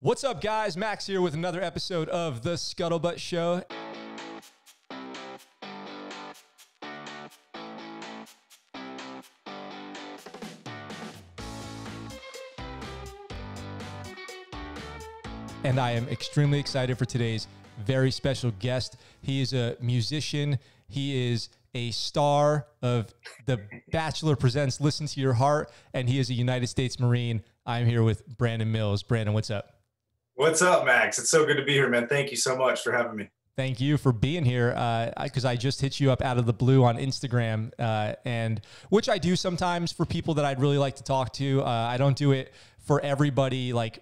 What's up, guys? Max here with another episode of the ScuttleButt Show. And I am extremely excited for today's very special guest. He is a musician. He is a star of the Bachelor presents Listen to Your Heart, and he is a United States Marine. I'm here with Brandon Mills. Brandon, what's up? What's up, Max? It's so good to be here, man. Thank you so much for having me. Thank you for being here, because I just hit you up out of the blue on Instagram, and which I do sometimes for people that I'd really like to talk to. I don't do it for everybody, like,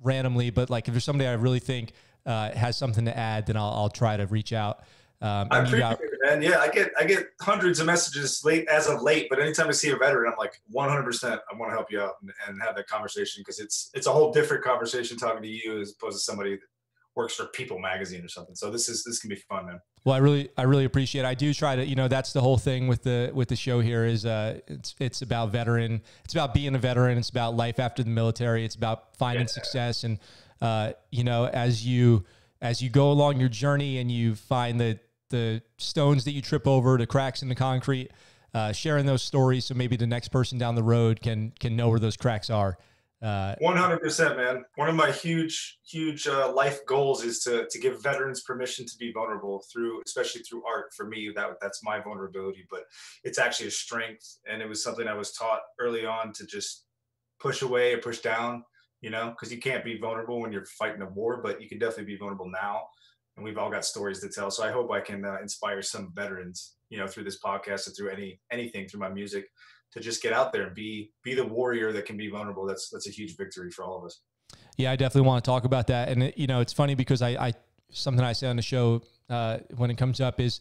randomly, but like if there's somebody I really think has something to add, then I'll try to reach out. I appreciate it, man. Yeah, I get hundreds of messages as of late, but anytime I see a veteran, I'm like 100%. I want to help you out and have that conversation, because it's a whole different conversation talking to you as opposed to somebody that works for People magazine or something. So this can be fun, man. Well, I really appreciate it. I do try to, that's the whole thing with the show here is it's about veteran. It's about being a veteran. It's about life after the military. It's about finding success. And, as you go along your journey and you find the stones that you trip over, the cracks in the concrete, sharing those stories so maybe the next person down the road can know where those cracks are. 100%, man. One of my huge life goals is to give veterans permission to be vulnerable especially through art. For me, that's my vulnerability, but it's actually a strength. And it was something I was taught early on to just push away or push down, because you can't be vulnerable when you're fighting a war, but you can definitely be vulnerable now. And we've all got stories to tell. So I hope I can inspire some veterans, through this podcast or through anything, through my music, to just get out there and be the warrior that can be vulnerable. That's a huge victory for all of us. Yeah, I definitely want to talk about that. And it's funny because I something I say on the show when it comes up is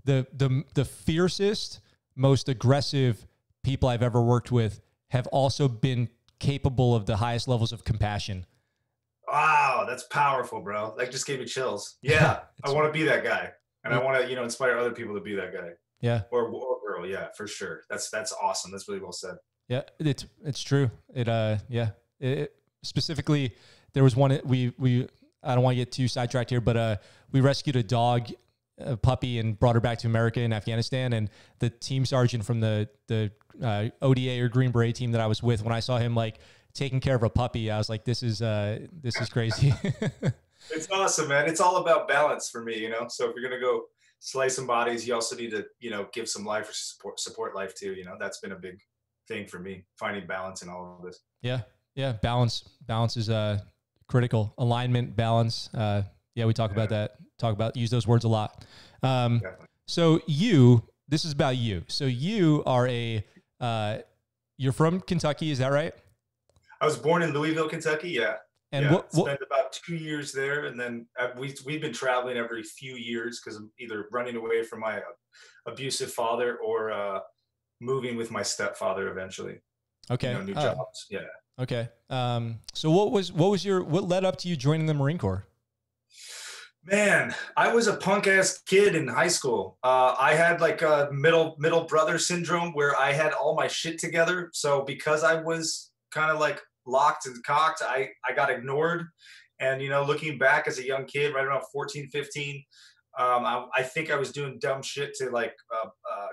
the fiercest, most aggressive people I've ever worked with have also been capable of the highest levels of compassion. Wow, that's powerful, bro. That just gave me chills. Yeah, I want to be that guy, and I want to, inspire other people to be that guy. Yeah, or girl. Yeah, for sure. That's awesome. That's really well said. Yeah, it's true. It specifically, there was one we I don't want to get too sidetracked here, but we rescued a puppy, and brought her back to America in Afghanistan, and the team sergeant from the ODA or Green Beret team that I was with, when I saw him like taking care of a puppy, I was like, this is crazy. It's awesome, man. It's all about balance for me, So if you're going to go slay some bodies, you also need to, give some life or support life too. That's been a big thing for me, finding balance in all of this. Yeah. Yeah. Balance is critical. Alignment, balance. We talk about that, use those words a lot. So this is about you. So you are you're from Kentucky. Is that right? I was born in Louisville, Kentucky. Yeah. And spent about 2 years there. And then we've been traveling every few years because I'm either running away from my abusive father or moving with my stepfather eventually. Okay. New jobs. Yeah. Okay. So what led up to you joining the Marine Corps? Man, I was a punk ass kid in high school. I had like a middle brother syndrome where I had all my shit together. So because I was kind of like locked and cocked, I got ignored. And, looking back as a young kid, right around 14, 15, I think I was doing dumb shit to like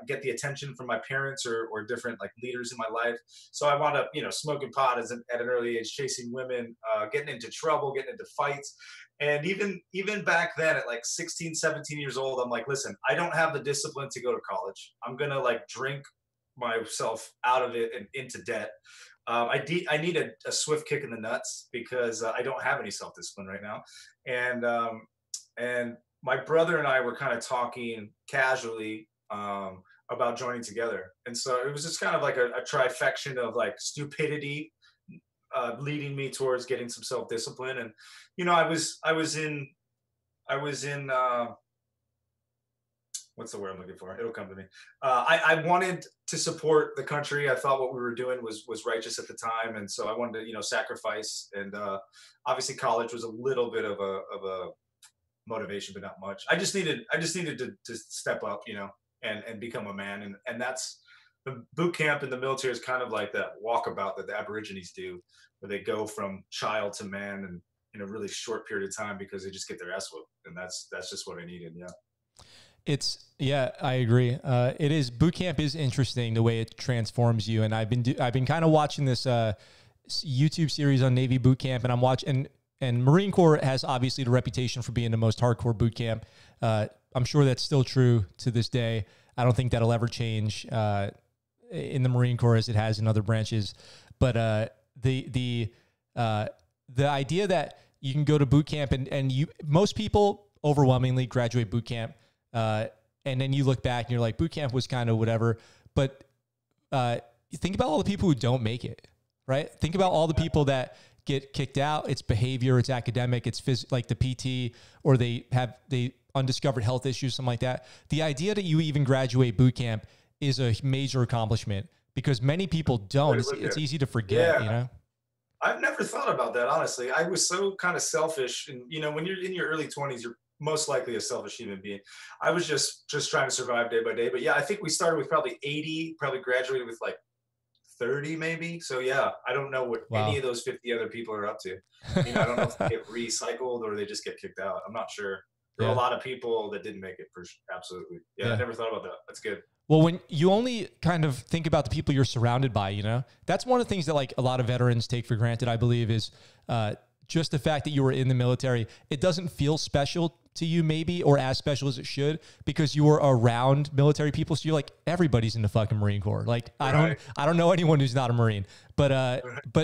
get the attention from my parents or different like leaders in my life. So I wound up, smoking pot at an early age, chasing women, getting into trouble, getting into fights. And even back then at like 16, 17 years old, I'm like, listen, I don't have the discipline to go to college. I'm going to like drink myself out of it and into debt. I need a swift kick in the nuts because I don't have any self-discipline right now. And my brother and I were kind of talking casually about joining together. And so it was just kind of like a trifection of like stupidity leading me towards getting some self-discipline. And, I was in what's the word I'm looking for? It'll come to me. I wanted to support the country. I thought what we were doing was righteous at the time. And so I wanted to, sacrifice. And obviously college was a little bit of a motivation, but not much. I just needed to step up, and become a man. And that's the boot camp in the military is kind of like that walkabout that the Aborigines do, where they go from child to man and in a really short period of time because they just get their ass whooped. And that's just what I needed. Yeah. Yeah, I agree. It is, boot camp is interesting the way it transforms you. And I've been kind of watching this YouTube series on Navy boot camp, and I'm watching, and Marine Corps has obviously the reputation for being the most hardcore boot camp. I'm sure that's still true to this day. I don't think that'll ever change in the Marine Corps as it has in other branches. But the idea that you can go to boot camp and most people overwhelmingly graduate boot camp, and then you look back and you're like, boot camp was kind of whatever. But you think about all the people who don't make it, right? Think about all the people that get kicked out. It's behavior, it's academic, it's like the PT, or they undiscovered health issues, something like that. The idea that you even graduate boot camp is a major accomplishment because many people don't. It's easy to forget, you know? I've never thought about that, honestly. I was so kind of selfish. And, you know, when you're in your early 20s, you're most likely a selfish human being. I was just trying to survive day by day. But yeah, I think we started with probably 80, probably graduated with like 30 maybe. So yeah, I don't know what any of those 50 other people are up to. You know, I don't know if they get recycled or they just get kicked out. I'm not sure. There are a lot of people that didn't make it, for absolutely. Yeah, I never thought about that. That's good. Well, when you only kind of think about the people you're surrounded by, you know, that's one of the things that like a lot of veterans take for granted, I believe, is just the fact that you were in the military. It doesn't feel special to you maybe, or as special as it should, because you were around military people. So you're like, everybody's in the fucking Marine Corps. Like, I don't know anyone who's not a Marine, but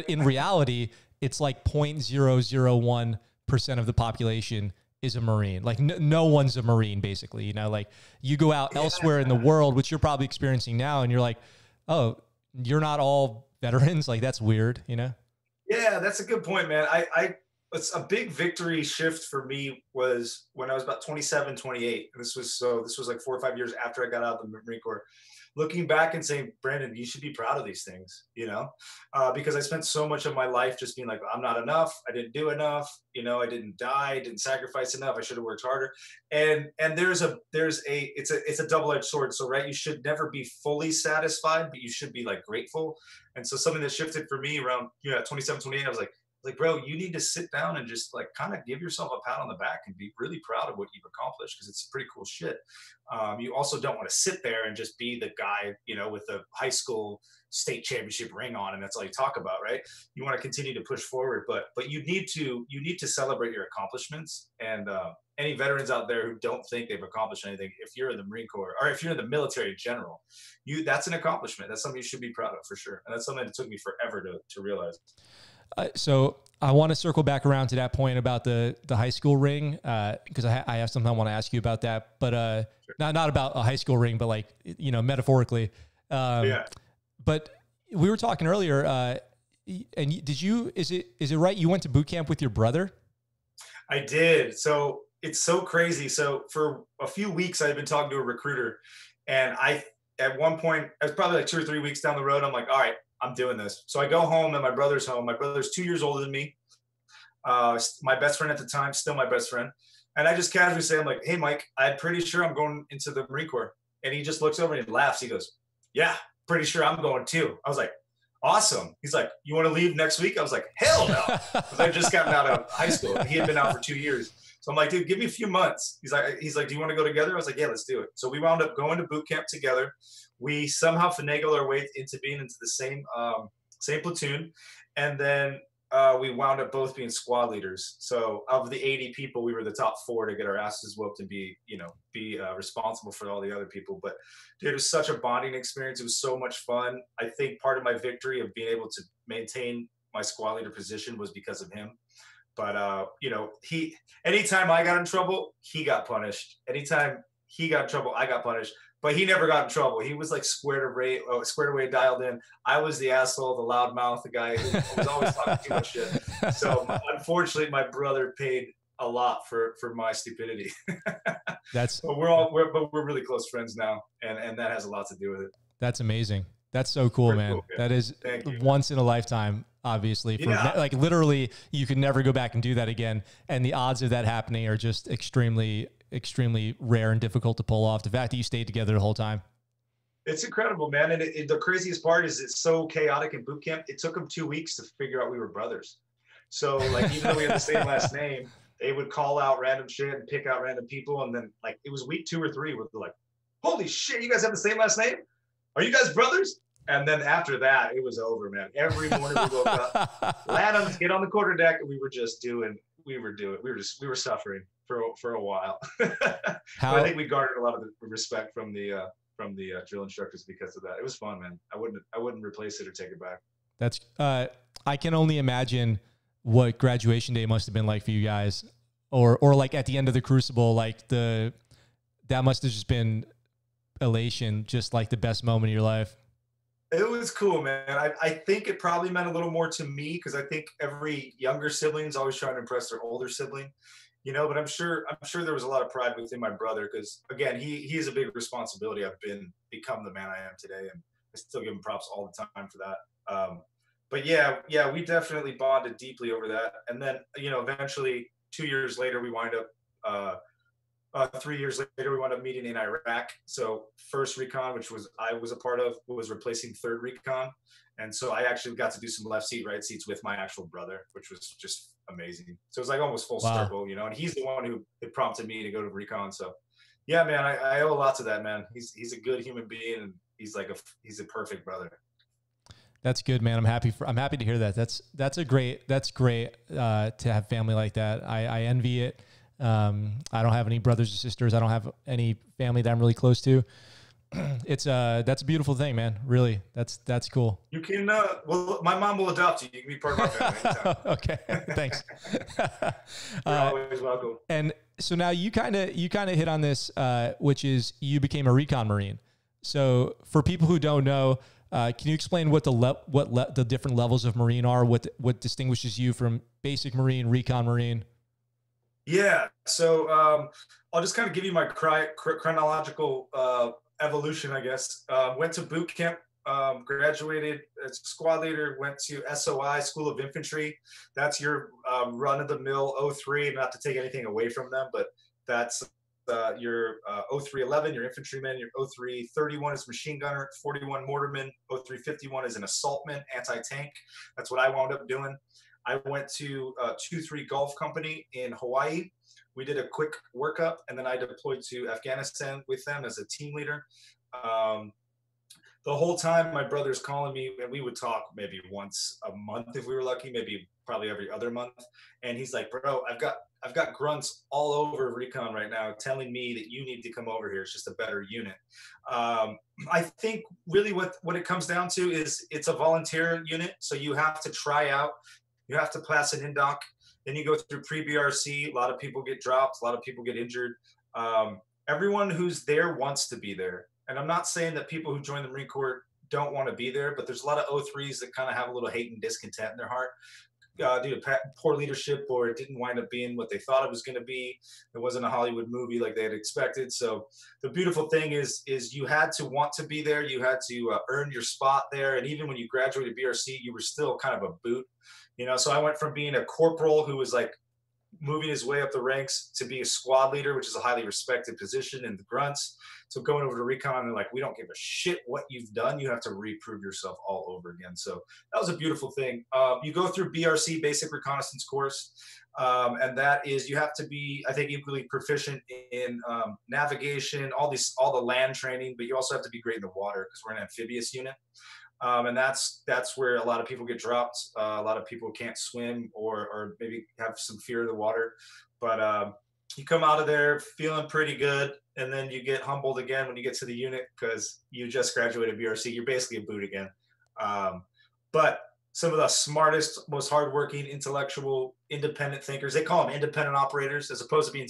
in reality, it's like 0.001% of the population is a Marine. Like no one's a Marine, basically. You know, like you go out elsewhere in the world, which you're probably experiencing now, and you're like, oh, you're not all veterans. Like that's weird, you know? Yeah, that's a good point, man. It's a big victory shift for me was when I was about 27, 28. This was like 4 or 5 years after I got out of the Marine Corps. Looking back and saying, Brandon, you should be proud of these things, you know, because I spent so much of my life just being like, I'm not enough. I didn't do enough. You know, I didn't die, didn't sacrifice enough. I should have worked harder. And it's a double-edged sword. So, right, you should never be fully satisfied, but you should be like grateful. And so something that shifted for me around, 27, 28, I was like, bro, you need to sit down and just like kind of give yourself a pat on the back and be really proud of what you've accomplished, because it's pretty cool shit. You also don't want to sit there and just be the guy, you know, with the high school state championship ring on and that's all you talk about, right? You want to continue to push forward, but you need to celebrate your accomplishments. And any veterans out there who don't think they've accomplished anything, if you're in the Marine Corps or if you're in the military in general, that's an accomplishment. That's something you should be proud of for sure. And that's something that took me forever to realize. So I want to circle back around to that point about the high school ring, because I have something I want to ask you about that, but sure. not about a high school ring, but like, you know, metaphorically. But we were talking earlier, and is it right you went to boot camp with your brother? I did. So it's so crazy. So for a few weeks, I've been talking to a recruiter, and at one point, it was probably like 2 or 3 weeks down the road, I'm like, all right, I'm doing this. So I go home and my brother's home. My brother's 2 years older than me. My best friend at the time, still my best friend. And I just casually say, I'm like, hey, Mike, I'm pretty sure I'm going into the Marine Corps. And he just looks over and he laughs. He goes, yeah, pretty sure I'm going too. I was like, awesome. He's like, you want to leave next week? I was like, hell no. Because I just gotten out of high school. He had been out for 2 years. So I'm like, dude, give me a few months. He's like, do you want to go together? I was like, yeah, let's do it. So we wound up going to boot camp together. We somehow finagled our way into being into the same platoon. And then we wound up both being squad leaders. So of the 80 people, we were the top 4 to get our asses whooped and be responsible for all the other people. But dude, it was such a bonding experience. It was so much fun. I think part of my victory of being able to maintain my squad leader position was because of him. But anytime I got in trouble, he got punished. Anytime he got in trouble, I got punished. But he never got in trouble. He was like squared away, dialed in. I was the asshole, the loudmouth, the guy who was always talking too much shit. So unfortunately, my brother paid a lot for my stupidity. But we're really close friends now, and that has a lot to do with it. That's amazing. That's so cool, Very man. Cool, that is once in a lifetime, obviously. Like literally, you could never go back and do that again. And the odds of that happening are just extremely rare and difficult to pull off. The fact that you stayed together the whole time. It's incredible, man. And the craziest part is it's so chaotic in boot camp. It took them 2 weeks to figure out we were brothers. So like, even though we had the same last name, they would call out random shit and pick out random people. And then like, it was week 2 or 3 where they're like, holy shit, you guys have the same last name? Are you guys brothers? And then after that, it was over, man. Every morning we woke up, Lannums, get on the quarterdeck, and we were suffering for a while. But I think we garnered a lot of the respect from the drill instructors because of that. It was fun, man. I wouldn't replace it or take it back. That's I can only imagine what graduation day must have been like for you guys, or like at the end of the crucible, like that must have just been elation, just like the best moment of your life. It was cool, man. I think it probably meant a little more to me because I think every younger sibling is always trying to impress their older sibling, but I'm sure there was a lot of pride within my brother because again, he is a big responsibility. I've become the man I am today, and I still give him props all the time for that. But yeah, we definitely bonded deeply over that. And then, eventually 2 years later, we wind up 3 years later, we wound up meeting in Iraq. So first Recon, which I was a part of, was replacing third Recon. And so I actually got to do some left seat, right seats with my actual brother, which was just amazing. So it was like almost full circle, and he's the one who had prompted me to go to Recon. So yeah, man, I owe a lot to that, man. He's a good human being, and he's a perfect brother. That's good, man. I'm happy to hear that. That's great to have family like that. I envy it. I don't have any brothers or sisters. I don't have any family that I'm really close to. That's a beautiful thing, man. Really. That's cool. You can, well, my mom will adopt you. You can be part of my family. Okay. Thanks. You're always welcome. And so now you kind of hit on this, which is you became a Recon Marine. So for people who don't know, can you explain what the different levels of Marine are? What distinguishes you from basic Marine, Recon Marine? Yeah, so I'll just kind of give you my chronological evolution, I guess. Went to boot camp, graduated as squad leader, went to SOI, School of Infantry. That's your run-of-the-mill 03, not to take anything away from them, but that's your 0311, your infantryman, your 0331 is machine gunner, 41 mortarman, 0351 is an assaultman, anti-tank. That's what I wound up doing. I went to 2-3 Golf Company in Hawaii. We did a quick workup, and then I deployed to Afghanistan with them as a team leader. The whole time, my brother's calling me, and we would talk maybe once a month if we were lucky, maybe probably every other month. And he's like, bro, I've got grunts all over Recon right now telling me that you need to come over here. It's just a better unit. I think really what it comes down to is it's a volunteer unit, so you have to try out. You have to pass an indoc, then you go through pre-BRC. A lot of people get dropped. A lot of people get injured. Everyone who's there wants to be there. And I'm not saying that people who join the Marine Corps don't want to be there, but there's a lot of O3s that kind of have a little hate and discontent in their heart due to poor leadership, or it didn't wind up being what they thought it was going to be. It wasn't a Hollywood movie like they had expected. So the beautiful thing is you had to want to be there. You had to earn your spot there. And even when you graduated BRC, you were still kind of a boot. So I went from being a corporal who was like moving his way up the ranks to be a squad leader, which is a highly respected position in the grunts. So going over to Recon, and like, we don't give a shit what you've done. You have to reprove yourself all over again. So that was a beautiful thing. You go through BRC, basic reconnaissance course. And that is, you have to be, I think, equally proficient in navigation, all the land training, but you also have to be great in the water because we're an amphibious unit. And that's where a lot of people get dropped. A lot of people can't swim or maybe have some fear of the water. But you come out of there feeling pretty good, and then you get humbled again when you get to the unit because you just graduated BRC. You're basically a boot again. But some of the smartest, most hardworking, intellectual, independent thinkers, they call them independent operators, as opposed to being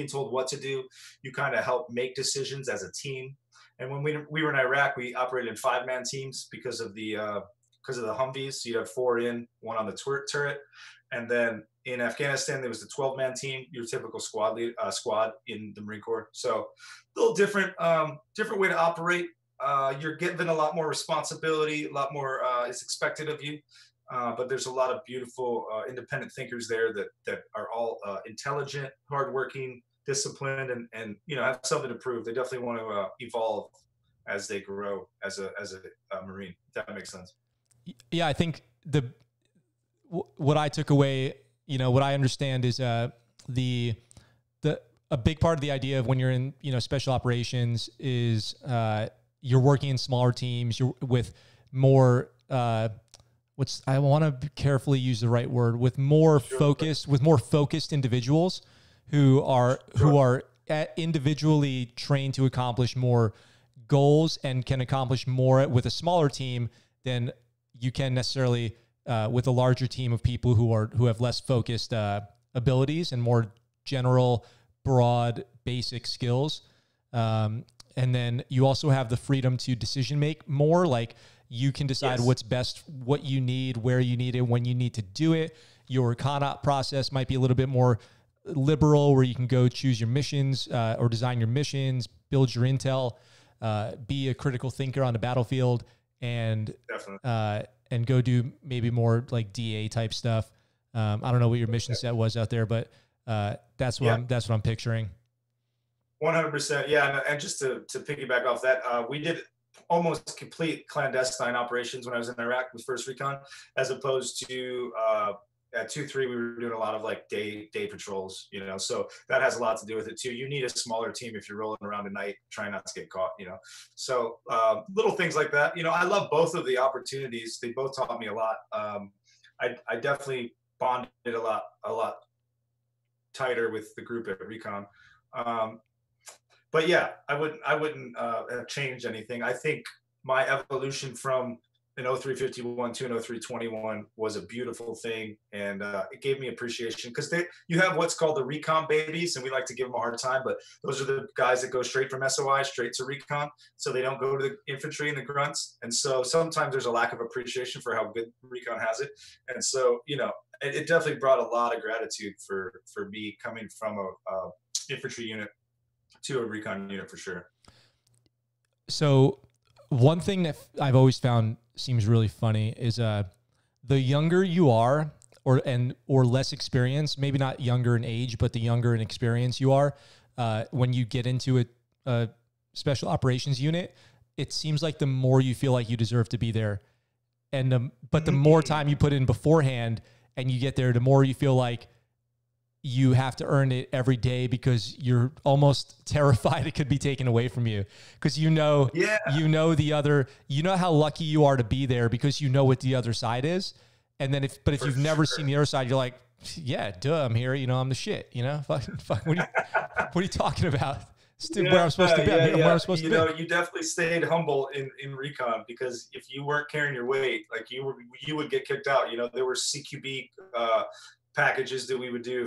told what to do. You kind of help make decisions as a team. And when we were in Iraq, we operated in 5-man teams because of the Humvees. So you'd have 4 in, 1 on the turret. And then in Afghanistan, there was the 12-man team, your typical squad in the Marine Corps. So a little different way to operate. You're given a lot more responsibility, a lot more is expected of you. But there's a lot of beautiful independent thinkers there that are all intelligent, hardworking, disciplined, and have something to prove. They definitely want to evolve as they grow as a Marine. If that makes sense. Yeah, I think what I took away, what I understand is the a big part of the idea of when you're in special operations is you're working in smaller teams. You're with more I want to carefully use the right word, with more focused individuals who are individually trained to accomplish more goals and can accomplish more with a smaller team than you can necessarily with a larger team of people who have less focused abilities and more general, broad, basic skills. And then you also have the freedom to decision make more. Like, you can decide what's best, what you need, where you need it, when you need to do it. Your con-op process might be a little bit more liberal, where you can go choose your missions or design your missions, build your intel, be a critical thinker on the battlefield, and go do maybe more like DA type stuff. I don't know what your mission set was out there, but that's what I'm picturing. 100%. Yeah. And just to piggyback off that, we did almost complete clandestine operations when I was in Iraq with First Recon, as opposed to at 2-3, we were doing a lot of like day patrols, so that has a lot to do with it too. You need a smaller team if you're rolling around at night, trying not to get caught, so little things like that. I love both of the opportunities. They both taught me a lot. I definitely bonded a lot tighter with the group at Recon. But yeah, I wouldn't have changed anything. I think my evolution from an 0351 to an 0321 was a beautiful thing, and it gave me appreciation, because you have what's called the Recon babies, and we like to give them a hard time, but those are the guys that go straight from SOI straight to Recon, so they don't go to the infantry and the grunts, and so sometimes there's a lack of appreciation for how good Recon has it, and so it definitely brought a lot of gratitude for me coming from a infantry unit to a Recon unit, for sure. So one thing that I've always found seems really funny is the younger you are, or less experienced, maybe not younger in age, but the younger in experience you are, when you get into a special operations unit, it seems like the more you feel like you deserve to be there. And but the more time you put in beforehand and you get there, the more you feel like you have to earn it every day, because you're almost terrified it could be taken away from you, because you know how lucky you are to be there, because you know what the other side is. And then if you've never seen the other side, you're like, yeah, duh, I'm here, I'm the shit, fuck, what are you talking about? Where I'm supposed to be. Where I'm supposed to be. You definitely stayed humble in Recon, because if you weren't carrying your weight, like you would get kicked out. There were CQB packages that we would do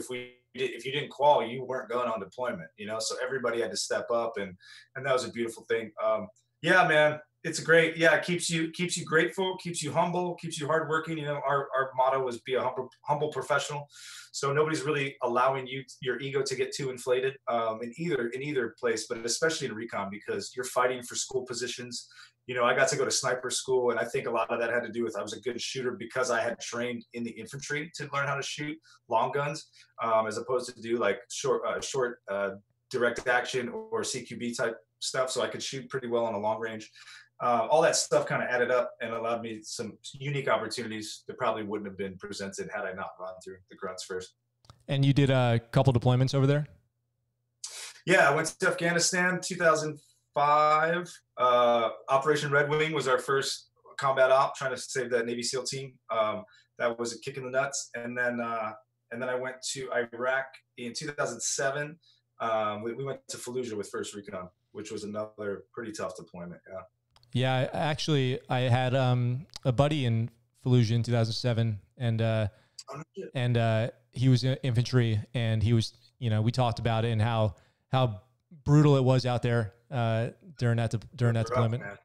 if you didn't qual, you weren't going on deployment, so everybody had to step up, and that was a beautiful thing. Yeah, man, it's it keeps you grateful, keeps you humble, keeps you hardworking. Our motto was be a humble professional, so nobody's really allowing your ego to get too inflated in either place, but especially in Recon, because you're fighting for school positions. I got to go to sniper school, and I think a lot of that had to do with I was a good shooter because I had trained in the infantry to learn how to shoot long guns, as opposed to do like short direct action or CQB type stuff. So I could shoot pretty well on a long range. All that stuff kind of added up and allowed me some unique opportunities that probably wouldn't have been presented had I not run through the grunts first. And you did a couple deployments over there? Yeah, I went to Afghanistan 2005. Operation Red Wing was our first combat op, trying to save that Navy SEAL team. That was a kick in the nuts. And then I went to Iraq in 2007. We went to Fallujah with First Recon, which was another pretty tough deployment. Yeah, actually, I had a buddy in Fallujah in 2007, and he was in infantry, and he was, we talked about it and how brutal it was out there during that deployment. Man.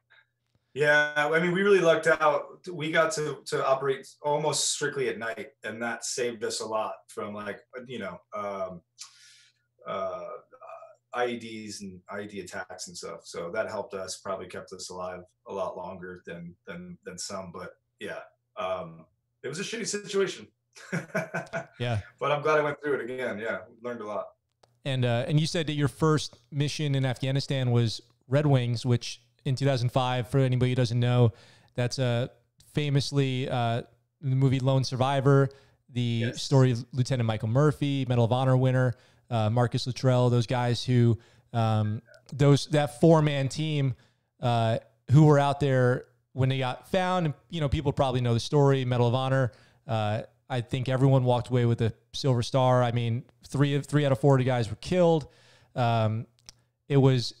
Yeah, I mean, we really lucked out. We got to operate almost strictly at night, and that saved us a lot from IEDs and IED attacks and stuff. So that helped us, probably kept us alive a lot longer than some. But yeah, it was a shitty situation. Yeah, but I'm glad I went through it again. Yeah, learned a lot. And you said that your first mission in Afghanistan was Red Wings, which in 2005. For anybody who doesn't know, that's famously the movie Lone Survivor, the story of Lieutenant Michael Murphy, Medal of Honor winner, Marcus Luttrell, those guys who, that 4-man team who were out there when they got found. And, you know, people probably know the story, Medal of Honor. I think everyone walked away with a Silver Star. I mean, three out of 4 of the guys were killed. It was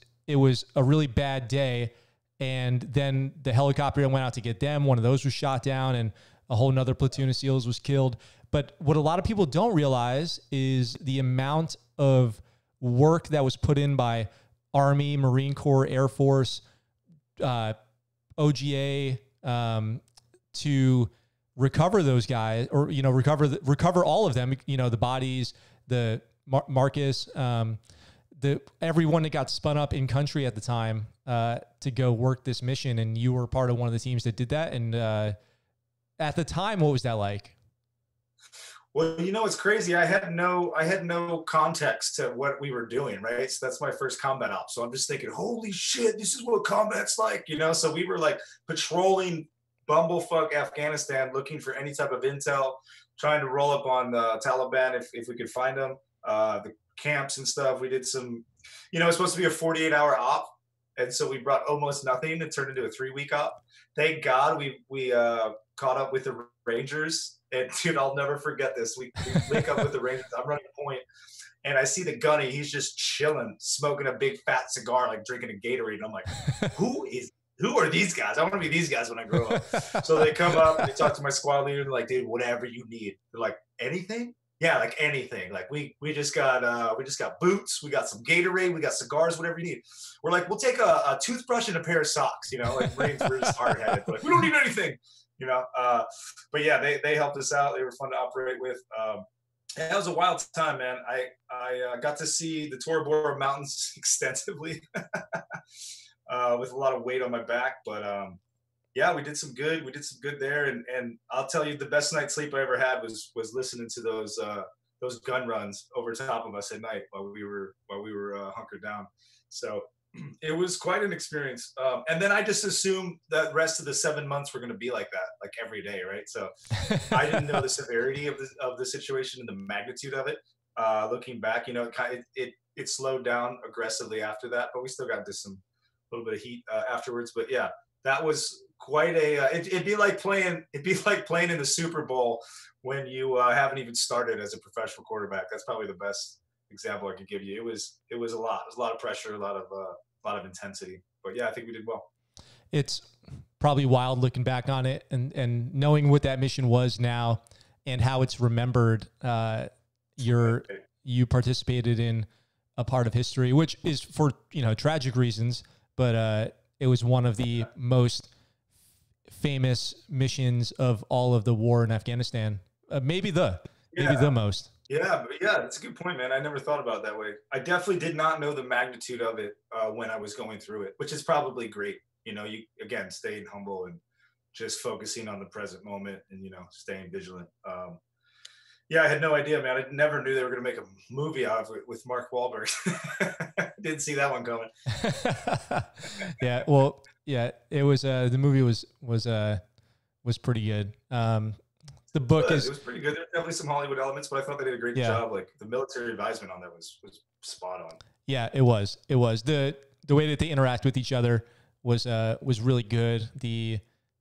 a really bad day. And then the helicopter went out to get them. One of those was shot down, and a whole nother platoon of SEALs was killed. But what a lot of people don't realize is the amount of work that was put in by Army, Marine Corps, Air Force, OGA, to recover those guys, or, you know, recover all of them, you know, the bodies, the Marcus, everyone that got spun up in country at the time, to go work this mission. And you were part of one of the teams that did that. And, at the time, what was that like? Well, you know, it's crazy. I had no context to what we were doing, right? So that's my first combat op. So I'm just thinking, holy shit, this is what combat's like, you know? So we were like patrolling bumblefuck Afghanistan, looking for any type of intel, trying to roll up on the Taliban if we could find them, the camps and stuff. We did some, you know, it's supposed to be a 48-hour op. And so we brought almost nothing. It turned into a 3-week op. Thank God we caught up with the Rangers. And dude, I'll never forget this. We link up with the Rangers. I'm running point, and I see the gunny. He's just chilling, smoking a big fat cigar, like drinking a Gatorade. And I'm like, who are these guys? I want to be these guys when I grow up. So they come up, and they talk to my squad leader. They're like, dude, whatever you need. They're like, anything? Yeah, like anything. Like we just got boots, we got some Gatorade, we got cigars, whatever you need. We're like, we'll take a toothbrush and a pair of socks. You know, like Marines were just hard headed. Like, we don't need anything. You know, but yeah, they helped us out. They were fun to operate with. And that was a wild time, man. I got to see the Tora Bora Mountains extensively with a lot of weight on my back. But yeah, we did some good there. And I'll tell you, the best night's sleep I ever had was listening to those gun runs over top of us at night while we were hunkered down. So it was quite an experience. And then I just assumed that the rest of the 7 months were going to be like that, like every day, right? So I didn't know the severity of the situation and the magnitude of it. Looking back, you know, it slowed down aggressively after that, but we still got a little bit of heat afterwards. But yeah, that was quite a. It'd be like playing in the Super Bowl when you haven't even started as a professional quarterback. That's probably the best example I could give you. It was a lot. It was a lot of pressure, a lot of intensity. But yeah, I think we did well. It's probably wild looking back on it and knowing what that mission was now and how it's remembered. You participated in a part of history, which is for, you know, tragic reasons, but it was one of the most famous missions of all of the war in Afghanistan. Maybe the most. Yeah, that's a good point, man. I never thought about it that way. I definitely did not know the magnitude of it when I was going through it, which is probably great. You know, you, again, staying humble and just focusing on the present moment and, you know, staying vigilant. Yeah, I had no idea, man. I never knew they were going to make a movie out of it with Mark Wahlberg. Didn't see that one coming. Yeah, well, yeah, it was, the movie was pretty good. The book it was pretty good. There's definitely some Hollywood elements, but I thought they did a great job. Like the military advisement on that was spot on. Yeah, it was. The way that they interact with each other was really good. The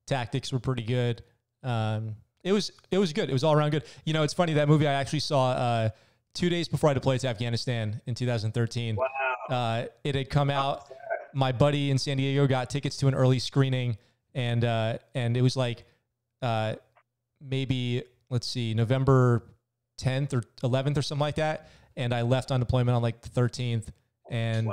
tactics were pretty good. It was good. It was all around good. You know, it's funny, that movie I actually saw 2 days before I deployed to Afghanistan in 2013. Wow. It had come out. My buddy in San Diego got tickets to an early screening, and it was like maybe, let's see, November 10th or 11th or something like that. And I left on deployment on like the 13th. And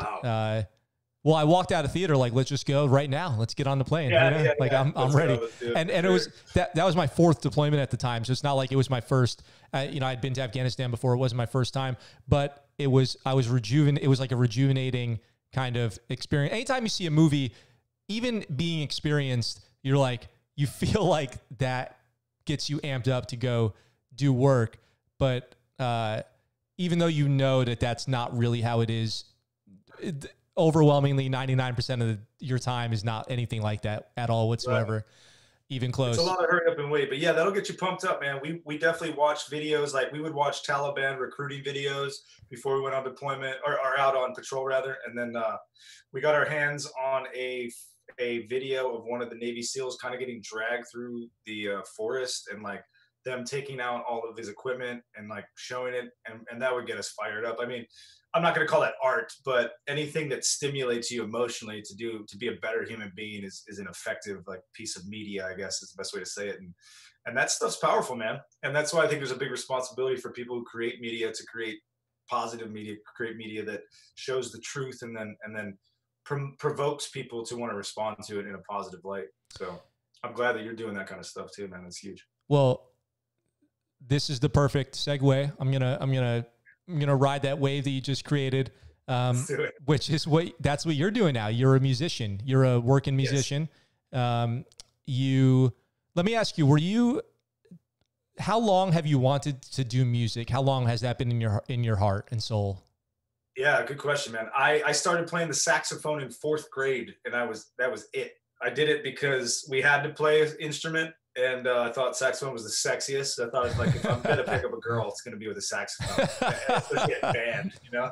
well, I walked out of theater like, let's just go right now. Let's get on the plane. I'm ready. And it was that was my 4th deployment at the time. So it's not like it was my first. You know, I'd been to Afghanistan before. It wasn't my first time, but it was It was like a rejuvenating kind of experience. Anytime you see a movie, even being experienced, you're like, you feel like that gets you amped up to go do work. But even though you know that that's not really how it is, overwhelmingly 99% of your time is not anything like that at all whatsoever. Right. Even close. It's a lot of hurry up and wait, but yeah, that'll get you pumped up, man. We definitely watched videos. Like we would watch Taliban recruiting videos before we went on deployment or out on patrol rather. And then we got our hands on a video of one of the Navy SEALs kind of getting dragged through the forest and like them taking out all of his equipment and like showing it. And that would get us fired up. I mean, I'm not going to call that art, but anything that stimulates you emotionally to be a better human being is an effective like piece of media, I guess is the best way to say it. And that stuff's powerful, man. And that's why I think there's a big responsibility for people who create media to create positive media, create media that shows the truth and then provokes people to want to respond to it in a positive light. So I'm glad that you're doing that kind of stuff too, man. That's huge. Well, this is the perfect segue. I'm gonna ride that wave that you just created, which is that's what you're doing now. You're a musician. You're a working musician. Yes. Let me ask you: how long have you wanted to do music? How long has that been in your heart and soul? Yeah, good question, man. I started playing the saxophone in 4th grade, and that was it. I did it because we had to play an instrument. And I thought saxophone was the sexiest. I thought, like, if I'm going to pick up a girl, it's going to be with a saxophone. Especially a band, you know?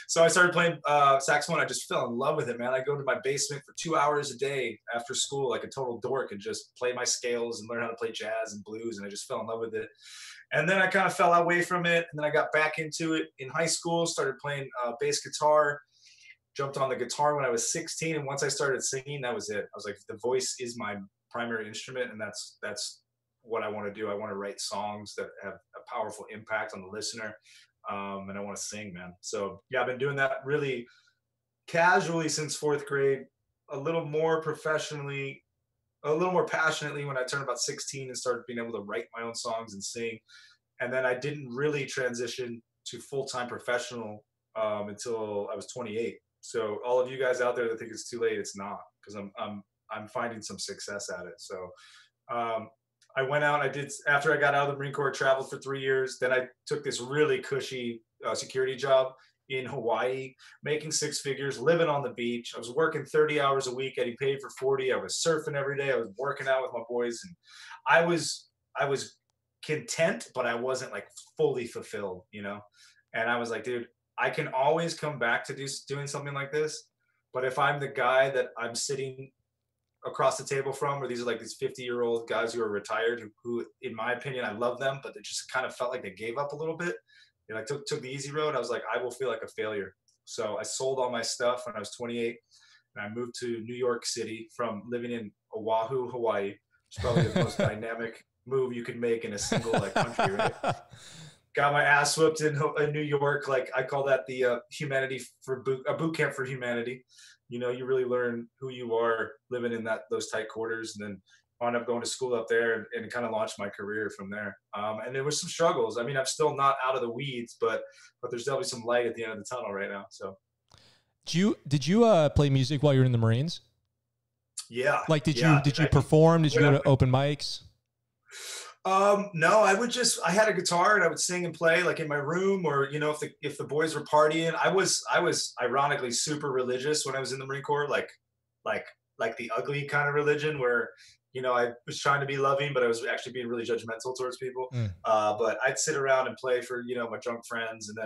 So I started playing saxophone. I just fell in love with it, man. I go to my basement for 2 hours a day after school, like a total dork, and just play my scales and learn how to play jazz and blues. And I just fell in love with it. And then I kind of fell away from it. And then I got back into it in high school, started playing bass guitar, jumped on the guitar when I was 16. And once I started singing, that was it. I was like, the voice is my primary instrument, and that's what I want to do. I want to write songs that have a powerful impact on the listener, and I want to sing, man. So yeah, I've been doing that really casually since 4th grade, a little more professionally, a little more passionately when I turned about 16 and started being able to write my own songs and sing. And then I didn't really transition to full-time professional until I was 28. So all of you guys out there that think it's too late, it's not, because I'm finding some success at it. So I went out, after I got out of the Marine Corps, traveled for 3 years. Then I took this really cushy security job in Hawaii, making 6 figures, living on the beach. I was working 30 hours a week, getting paid for 40. I was surfing every day. I was working out with my boys. And I was content, but I wasn't like fully fulfilled, you know? And I was like, dude, I can always come back to doing something like this. But if I'm the guy that I'm sitting across the table from, or these are like these 50-year-old guys who are retired, who in my opinion, I love them, but they just kind of felt like they gave up a little bit. They like took the easy road. I was like, I will feel like a failure. So I sold all my stuff when I was 28, and I moved to New York City from living in Oahu, Hawaii. It's probably the most dynamic move you could make in a single like country, right? Got my ass whooped in New York. Like I call that the humanity for a boot camp for humanity. You know, you really learn who you are living in those tight quarters, and then wound up going to school up there and kind of launched my career from there. And there was some struggles. I mean, I'm still not out of the weeds, but there's definitely some light at the end of the tunnel right now. So, did you play music while you were in the Marines? Yeah. Like, did you perform? Did you go to open mics? No, I had a guitar and I would sing and play like in my room, or, you know, if the boys were partying. I was ironically super religious when I was in the Marine Corps, like the ugly kind of religion where, you know, I was trying to be loving, but I was actually being really judgmental towards people. But I'd sit around and play for, you know, my drunk friends. And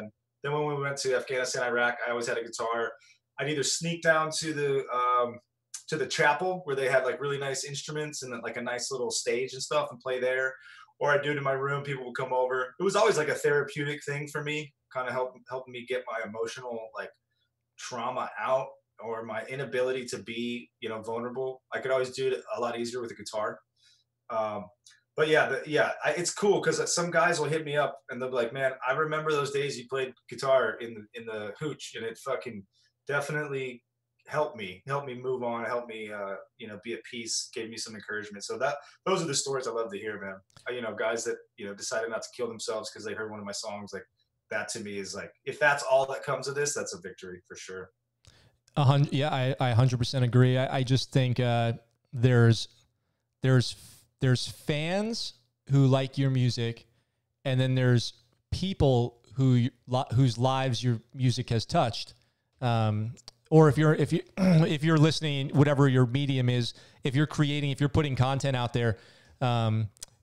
then when we went to Afghanistan, Iraq, I always had a guitar. I'd either sneak down to the chapel where they had like really nice instruments and like a nice little stage and stuff and play there, or I'd do it in my room. People would come over. It was always like a therapeutic thing for me, kind of helping me get my emotional like trauma out, or my inability to be, you know, vulnerable. I could always do it a lot easier with a guitar. But it's cool because some guys will hit me up and they'll be like, man, I remember those days you played guitar in the hooch, and it fucking definitely helped me move on, helped me, you know, be at peace, gave me some encouragement. So those are the stories I love to hear, man. You know, guys that, you know, decided not to kill themselves because they heard one of my songs, like that to me is like, if that's all that comes of this, that's a victory for sure. Yeah, I 100% agree. I just think there's fans who like your music, and then there's people whose lives your music has touched. or if you're if you're listening, whatever your medium is, if you're creating, if you're putting content out there,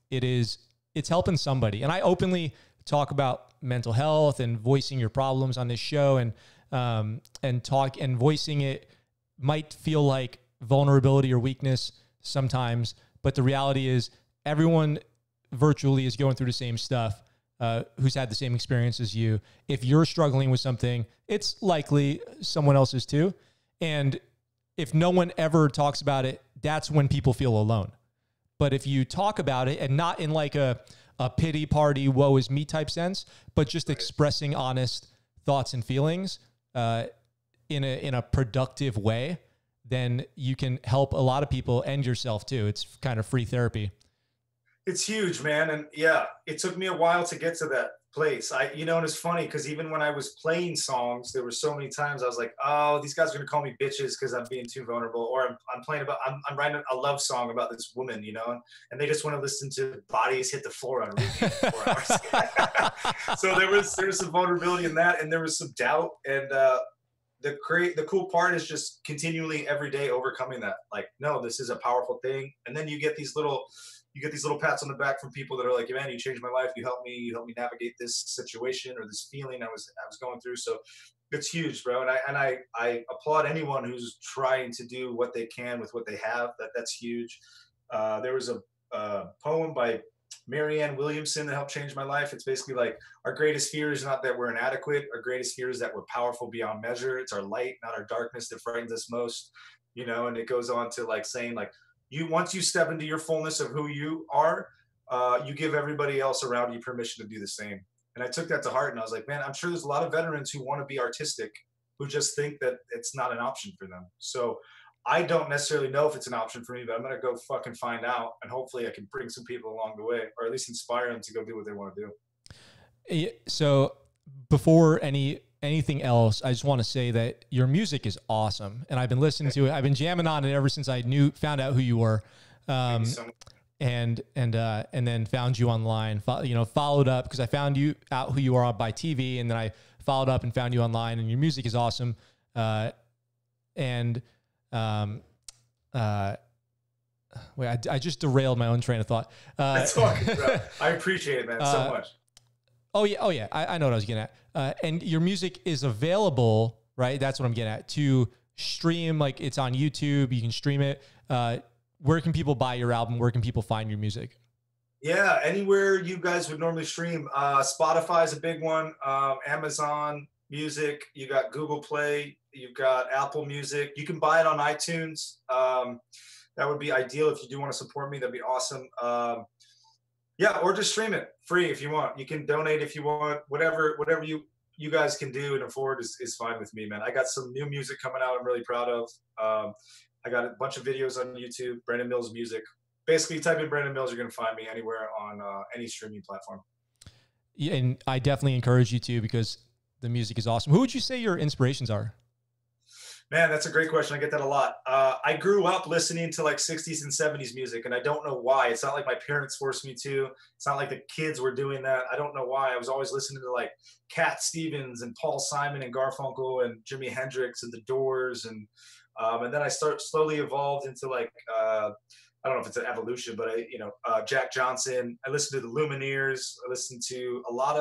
it's helping somebody. And I openly talk about mental health and voicing your problems on this show, and voicing it might feel like vulnerability or weakness sometimes, but the reality is everyone virtually is going through the same stuff, who's had the same experience as you. If you're struggling with something, it's likely someone else is too. And if no one ever talks about it, that's when people feel alone. But if you talk about it, and not in like a pity party, woe is me type sense, but just expressing honest thoughts and feelings in a productive way, then you can help a lot of people and yourself too. It's kind of free therapy. It's huge, man. And yeah, it took me a while to get to that place. And it's funny because even when I was playing songs, there were so many times I was like, oh, these guys are going to call me bitches because I'm being too vulnerable. Or I'm writing a love song about this woman, and they just want to listen to bodies hit the floor on repeat for 4 hours. So there was some vulnerability in that, and there was some doubt. And the cool part is just continually every day overcoming that. Like, no, this is a powerful thing. And then you get these little pats on the back from people that are like, man, you changed my life. You helped me navigate this situation or this feeling I was going through. So it's huge, bro. And I applaud anyone who's trying to do what they can with what they have. That's huge. There was a poem by Marianne Williamson that helped change my life. It's basically like, our greatest fear is not that we're inadequate. Our greatest fear is that we're powerful beyond measure. It's our light, not our darkness, that frightens us most, and it goes on to like saying like, once you step into your fullness of who you are, you give everybody else around you permission to do the same. And I took that to heart, and I was like, man, I'm sure there's a lot of veterans who want to be artistic who just think that it's not an option for them. So I don't necessarily know if it's an option for me, but I'm going to go fucking find out. And hopefully I can bring some people along the way, or at least inspire them to go do what they want to do. So before anything else, I just want to say that your music is awesome, and I've been listening to it. I've been jamming on it ever since I found out who you were, and then found you online. Followed up because I found you out who you are by TV, and then I followed up and found you online. And your music is awesome, wait, I just derailed my own train of thought. That's fucking bro. I appreciate it, man, so much. Oh yeah. I know what I was getting at. And your music is available, right? That's what I'm getting at. To stream, like it's on YouTube. You can stream it. Where can people buy your album? Where can people find your music? Yeah, anywhere you guys would normally stream. Spotify is a big one. Amazon Music. You got Google Play. You've got Apple Music. You can buy it on iTunes. That would be ideal if you do want to support me. That'd be awesome. Yeah, or just stream it free if you want. You can donate if you want. Whatever you guys can do and afford is fine with me, man. I got some new music coming out I'm really proud of. I got a bunch of videos on YouTube, Brandon Mills Music. Basically, type in Brandon Mills, you're going to find me anywhere on any streaming platform. Yeah, and I definitely encourage you to, because the music is awesome. Who would you say your inspirations are? Man, that's a great question. I get that a lot. I grew up listening to like 60s and 70s music, and I don't know why. It's not like my parents forced me to. It's not like the kids were doing that. I don't know why. I was always listening to like Cat Stevens and Paul Simon and Garfunkel and Jimi Hendrix and The Doors. And then I slowly evolved into like, I don't know if it's an evolution, but Jack Johnson. I listened to the Lumineers. I listened to a lot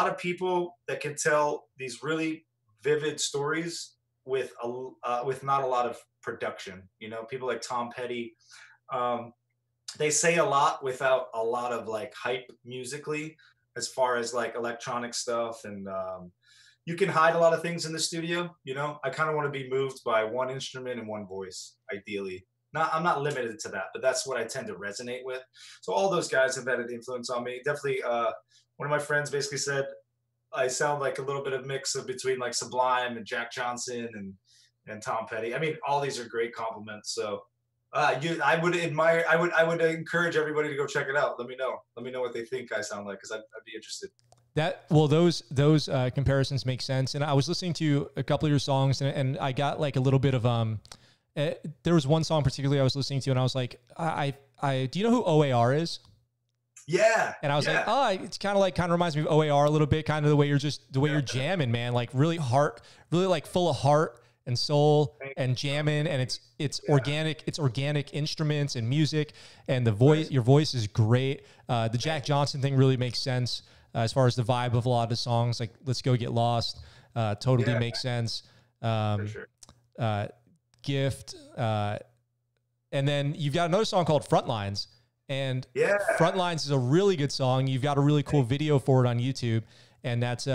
of people that can tell these really vivid stories with not a lot of production. People like Tom Petty. They say a lot without a lot of like hype musically, as far as like electronic stuff. And you can hide a lot of things in the studio. I kind of want to be moved by one instrument and one voice, ideally. I'm not limited to that, but that's what I tend to resonate with. So all those guys have had an influence on me. Definitely, one of my friends basically said I sound like a little bit of mix of between like Sublime and Jack Johnson and Tom Petty. I mean, all these are great compliments. So I would encourage everybody to go check it out. Let me know what they think I sound like, because I'd be interested. Those comparisons make sense. And I was listening to a couple of your songs, and I got like a little bit of there was one song particularly I was listening to, and I was like, do you know who OAR is? Yeah. And I was like, oh, it's kind of reminds me of OAR a little bit, kind of the way you're jamming, man, like really like full of heart and soul and jamming. And it's organic instruments and music, and the voice, your voice is great. The Jack Johnson thing really makes sense as far as the vibe of a lot of the songs, like Let's Go Get Lost, totally makes sense. For sure. Gift. And then you've got another song called Frontlines. And Frontlines is a really good song. You've got a really cool video for it on YouTube. And that's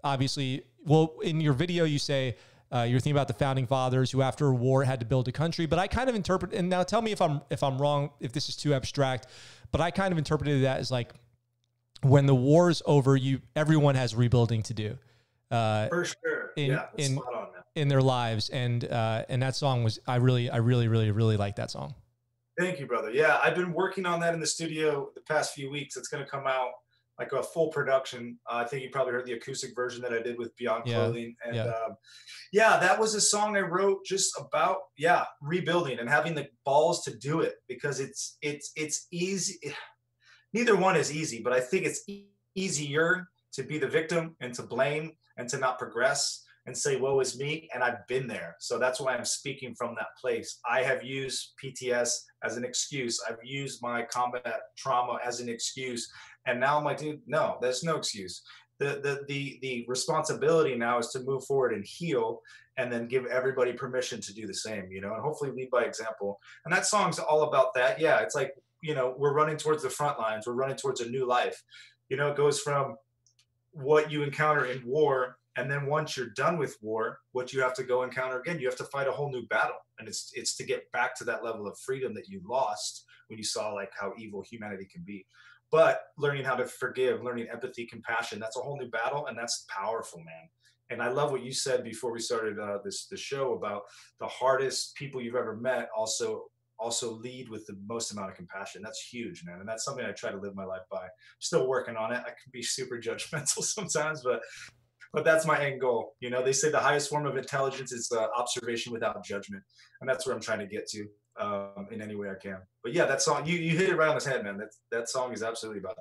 obviously, well, in your video, you say you're thinking about the founding fathers who after a war had to build a country. But I kind of interpret, and now tell me if I'm wrong, if this is too abstract, but I kind of interpreted that as like, when the war is over, everyone has rebuilding to do. For sure. In their lives. And that song was, I really like that song. Thank you, brother. Yeah, I've been working on that in the studio the past few weeks. It's going to come out like a full production. I think you probably heard the acoustic version that I did with Beyond Clothing. And that was a song I wrote just about, rebuilding and having the balls to do it, because it's easy. Neither one is easy, but I think it's easier to be the victim and to blame and to not progress and say, woe is me. And I've been there. So that's why I'm speaking from that place. I have used PTS as an excuse. I've used my combat trauma as an excuse. And now I'm like, dude, no, there's no excuse. The responsibility now is to move forward and heal, and then give everybody permission to do the same, and hopefully lead by example. And that song's all about that. Yeah, it's like, we're running towards the front lines. We're running towards a new life. It goes from what you encounter in war, and then once you're done with war, what you have to go encounter again, you have to fight a whole new battle. And it's to get back to that level of freedom that you lost when you saw like how evil humanity can be. But learning how to forgive, learning empathy, compassion, that's a whole new battle. And that's powerful, man. And I love what you said before we started the show about the hardest people you've ever met also lead with the most amount of compassion. That's huge, man. And that's something I try to live my life by. I'm still working on it. I can be super judgmental sometimes, but that's my end goal. They say the highest form of intelligence is observation without judgment. And that's where I'm trying to get to in any way I can. But yeah, that song, you hit it right on the head, man. That song is absolutely about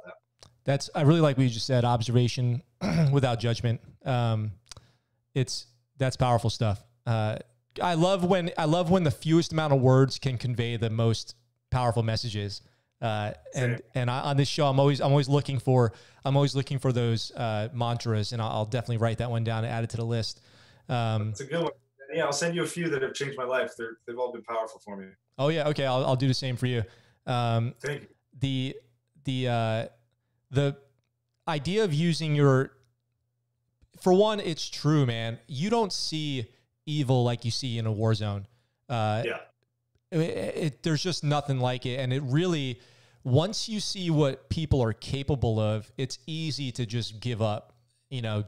that. I really like what you just said, observation without judgment. That's powerful stuff. I love when the fewest amount of words can convey the most powerful messages. On this show, I'm always looking for those mantras, and I'll definitely write that one down and add it to the list. It's a good one. Yeah, I'll send you a few that have changed my life. They've all been powerful for me. Oh yeah, okay, I'll do the same for you. Thank you. The idea of using for one, it's true, man. You don't see evil like you see in a war zone. There's just nothing like it. And it really, once you see what people are capable of, it's easy to just give up,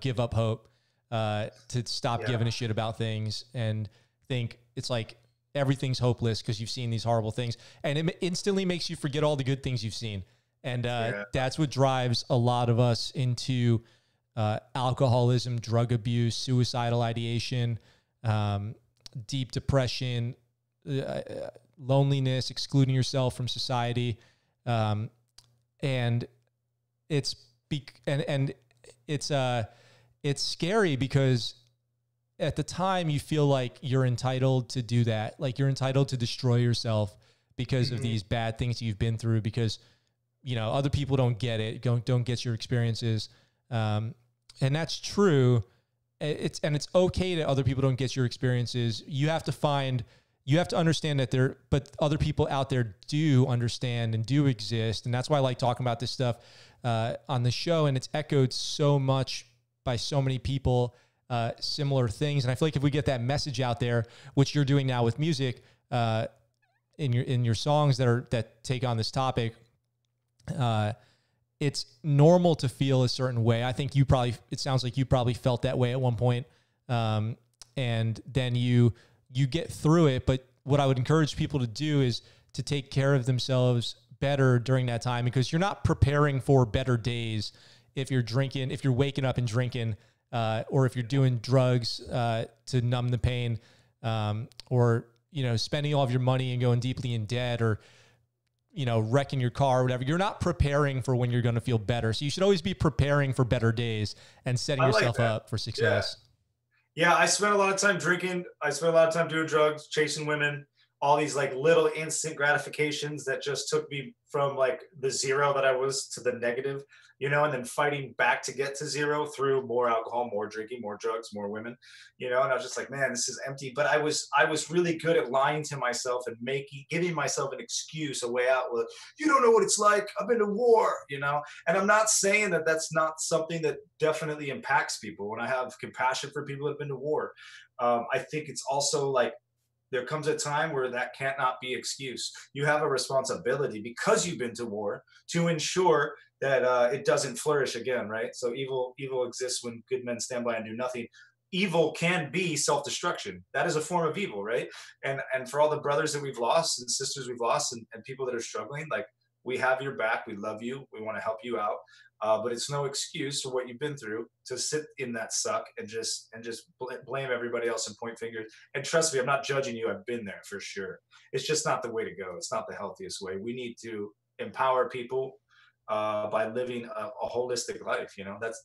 give up hope, to stop giving a shit about things and think it's like everything's hopeless because you've seen these horrible things. And it instantly makes you forget all the good things you've seen. And that's what drives a lot of us into alcoholism, drug abuse, suicidal ideation, deep depression, loneliness, excluding yourself from society. And it's scary because at the time you feel like you're entitled to do that. Like you're entitled to destroy yourself because of these bad things you've been through, because, other people don't get it, don't get your experiences. And that's true. It's okay that other people don't get your experiences. You have to understand that but other people out there do understand and do exist. And that's why I like talking about this stuff on the show. And it's echoed so much by so many people, similar things. And I feel like if we get that message out there, which you're doing now with music, in your songs that take on this topic, it's normal to feel a certain way. I think it sounds like you probably felt that way at one point. And then you get through it. But what I would encourage people to do is to take care of themselves better during that time, because you're not preparing for better days if you're waking up and drinking, or if you're doing drugs to numb the pain, or spending all of your money and going deeply in debt, or wrecking your car or whatever. You're not preparing for when you're going to feel better. So you should always be preparing for better days and setting yourself up for success. Yeah, I spent a lot of time drinking. I spent a lot of time doing drugs, chasing women, all these like little instant gratifications that just took me from like the zero that I was to the negative, and then fighting back to get to zero through more alcohol, more drinking, more drugs, more women, and I was just like, man, this is empty. But I was really good at lying to myself and giving myself an excuse, a way out with, you don't know what it's like. I've been to war, and I'm not saying that that's not something that definitely impacts people. When I have compassion for people that have been to war, I think it's also like, there comes a time where that cannot be excused. You have a responsibility because you've been to war to ensure that it doesn't flourish again, right? So evil exists when good men stand by and do nothing. Evil can be self-destruction. That is a form of evil, right? And for all the brothers that we've lost and sisters we've lost and people that are struggling, like, we have your back. We love you. We want to help you out. But it's no excuse for what you've been through to sit in that suck and just blame everybody else and point fingers. And trust me, I'm not judging you. I've been there for sure. It's just not the way to go. It's not the healthiest way. We need to empower people by living a holistic life.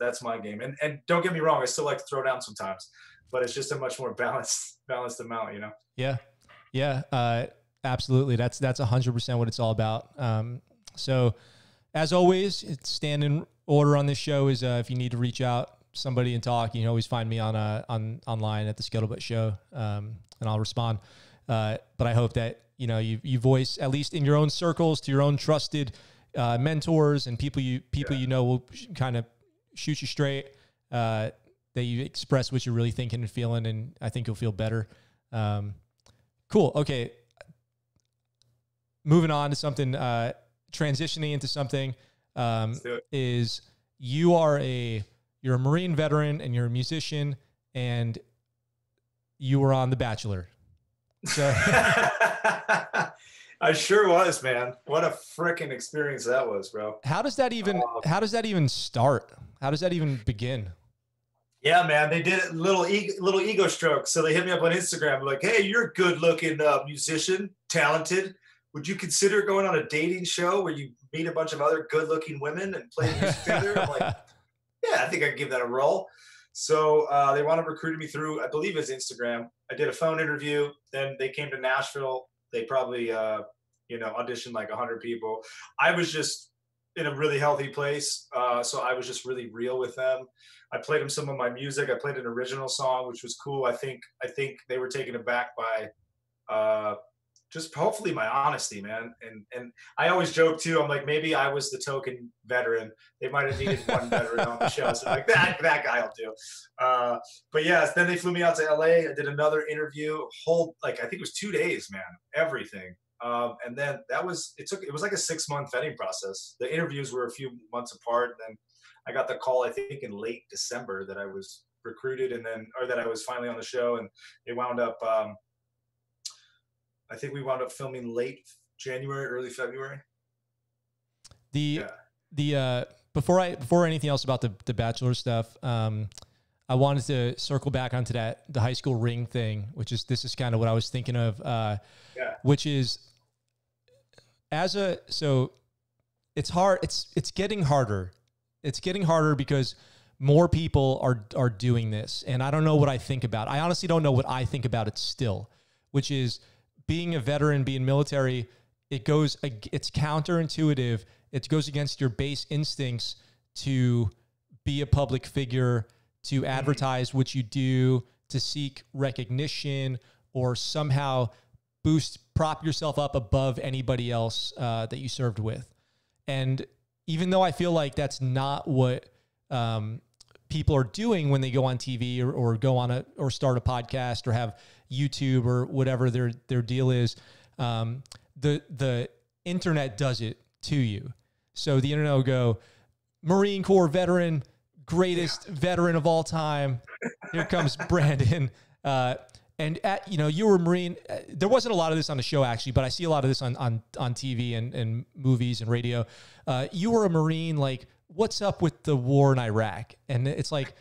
That's my game. And don't get me wrong, I still like to throw down sometimes, but it's just a much more balanced amount. Yeah. Absolutely. That's 100% what it's all about. So as always, it's standing order on this show is if you need to reach out somebody and talk, you can always find me on online at the ScuttleButt Show, and I'll respond. But I hope that you voice, at least in your own circles, to your own trusted mentors and people will kind of shoot you straight, that you express what you're really thinking and feeling, and I think you'll feel better. Cool. Okay. Moving on to something, transitioning into something, is you're a Marine veteran and you're a musician and you were on The Bachelor. So I sure was, man. What a freaking experience that was, bro. How does that even start? How does that even begin? Yeah, man, they did a little ego stroke. So they hit me up on Instagram like, hey, you're a good looking musician, talented. Would you consider going on a dating show where you meet a bunch of other good-looking women and play music together? I'm like, yeah, I think I can give that a roll. So they wound up recruiting me through, I believe it's Instagram. I did a phone interview. Then they came to Nashville. They probably, auditioned like 100 people. I was just in a really healthy place. So I was just really real with them. I played them some of my music. I played an original song, which was cool. I think they were taken aback by just hopefully my honesty, man. And I always joke too. I'm like, maybe I was the token veteran. They might have needed one veteran on the show. So like that guy will do. But yeah, then they flew me out to LA. I did another interview, I think it was 2 days, man, everything. And then it was like a 6-month vetting process. The interviews were a few months apart. And then I got the call, I think in late December, that I was recruited or that I was finally on the show. And they wound up, I think we wound up filming late January, early February. Before anything else about the Bachelor stuff, I wanted to circle back onto the high school ring thing, this is kind of what I was thinking of, which is so it's hard. It's getting harder. It's getting harder because more people are doing this. And I don't know what I think about. I honestly don't know what I think about it still, which is being a veteran, being military, it's counterintuitive. It goes against your base instincts to be a public figure, to advertise what you do, to seek recognition, or somehow prop yourself up above anybody else that you served with. And even though I feel like that's not what people are doing when they go on TV or go on or start a podcast or have YouTube or whatever their deal is, the internet does it to you. So the internet will go, Marine Corps veteran, greatest veteran of all time. Here comes Brandon. And you were a Marine. There wasn't a lot of this on the show actually, but I see a lot of this on TV and movies and radio. You were a Marine. Like, what's up with the war in Iraq? And it's like,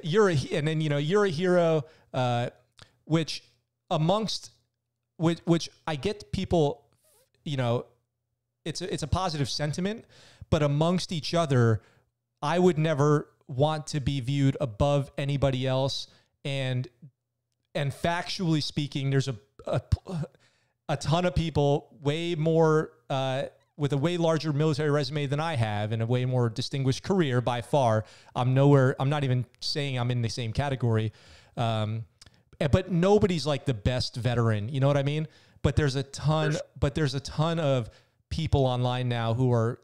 you're a hero, which I get people you know, it's a positive sentiment, but amongst each other, I would never want to be viewed above anybody else. And factually speaking, there's a ton of people way more, with a way larger military resume than I have and a way more distinguished career by far. I'm not even saying I'm in the same category. But nobody's like the best veteran. You know what I mean? But there's a ton of people online now who are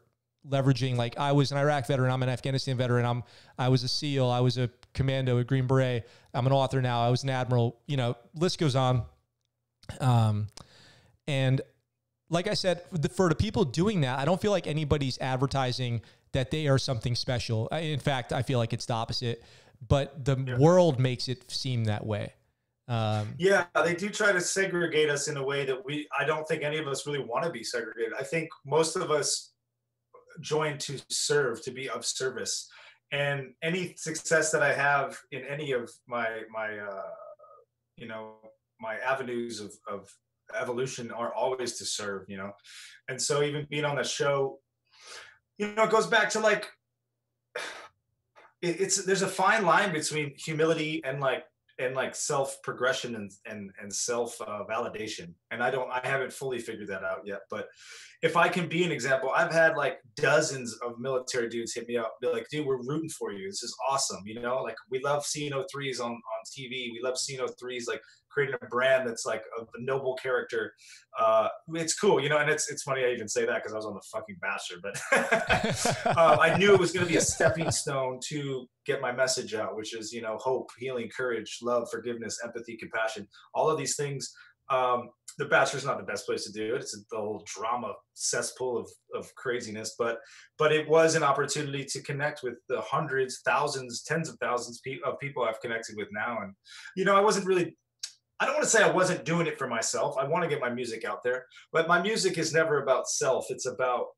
leveraging, like I was an Iraq veteran. I'm an Afghanistan veteran. I was a SEAL. I was a commando, a Green Beret. I'm an author now. I was an admiral, you know, list goes on. And like I said, for the people doing that, I don't feel like anybody's advertising that they are something special. In fact, I feel like it's the opposite, but the world makes it seem that way. Yeah, they do try to segregate us in a way that I don't think any of us really want to be segregated. I think most of us join to serve, to be of service. And any success that I have in any of my avenues of evolution are always to serve, you know? And so even being on the show, you know, it goes back to like, there's a fine line between humility and self progression and self validation. And I haven't fully figured that out yet, but if I can be an example, I've had like dozens of military dudes hit me up, be like, dude, we're rooting for you. This is awesome. You know, like we love seeing O3s on TV. We love seeing O3s, like creating a brand that's like a noble character. It's cool, you know, and it's funny I even say that because I was on the fucking Bachelor, but I knew it was going to be a stepping stone to get my message out, which is, you know, hope, healing, courage, love, forgiveness, empathy, compassion, all of these things. The Bachelor's not the best place to do it. It's the whole drama cesspool of craziness, but it was an opportunity to connect with the hundreds, thousands, tens of thousands of people I've connected with now. And, you know, I don't want to say I wasn't doing it for myself. I want to get my music out there, but my music is never about self. It's about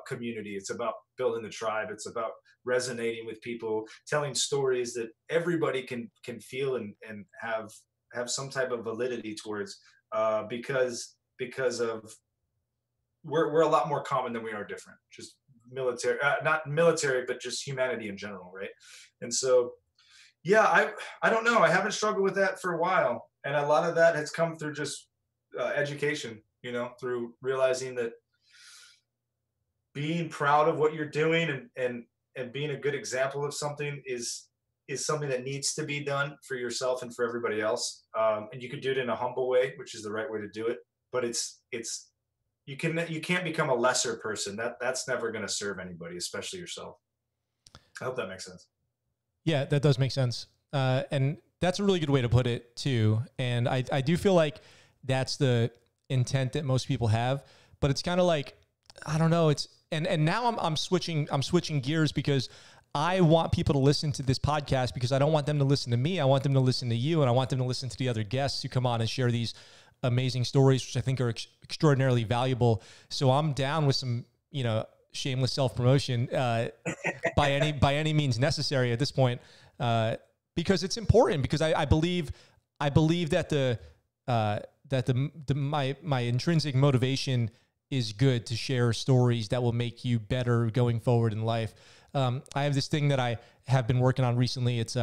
community. It's about building the tribe. It's about resonating with people, telling stories that everybody can feel and have some type of validity towards, because of we're a lot more common than we are different. Just military, not military, but just humanity in general, right? And so, yeah, I don't know. I haven't struggled with that for a while. And a lot of that has come through just education, you know, through realizing that being proud of what you're doing and being a good example of something is something that needs to be done for yourself and for everybody else. And you could do it in a humble way, which is the right way to do it. But you can't become a lesser person. That's never going to serve anybody, especially yourself. I hope that makes sense. Yeah, that does make sense. And that's a really good way to put it too. And I do feel like that's the intent that most people have, but it's kind of like, I don't know. And now I'm switching gears because I want people to listen to this podcast because I don't want them to listen to me. I want them to listen to you, and I want them to listen to the other guests who come on and share these amazing stories, which I think are extraordinarily valuable. So I'm down with some, you know, shameless self-promotion by any means necessary at this point, because it's important, because I believe that my intrinsic motivation is good to share stories that will make you better going forward in life. I have this thing that I have been working on recently. It's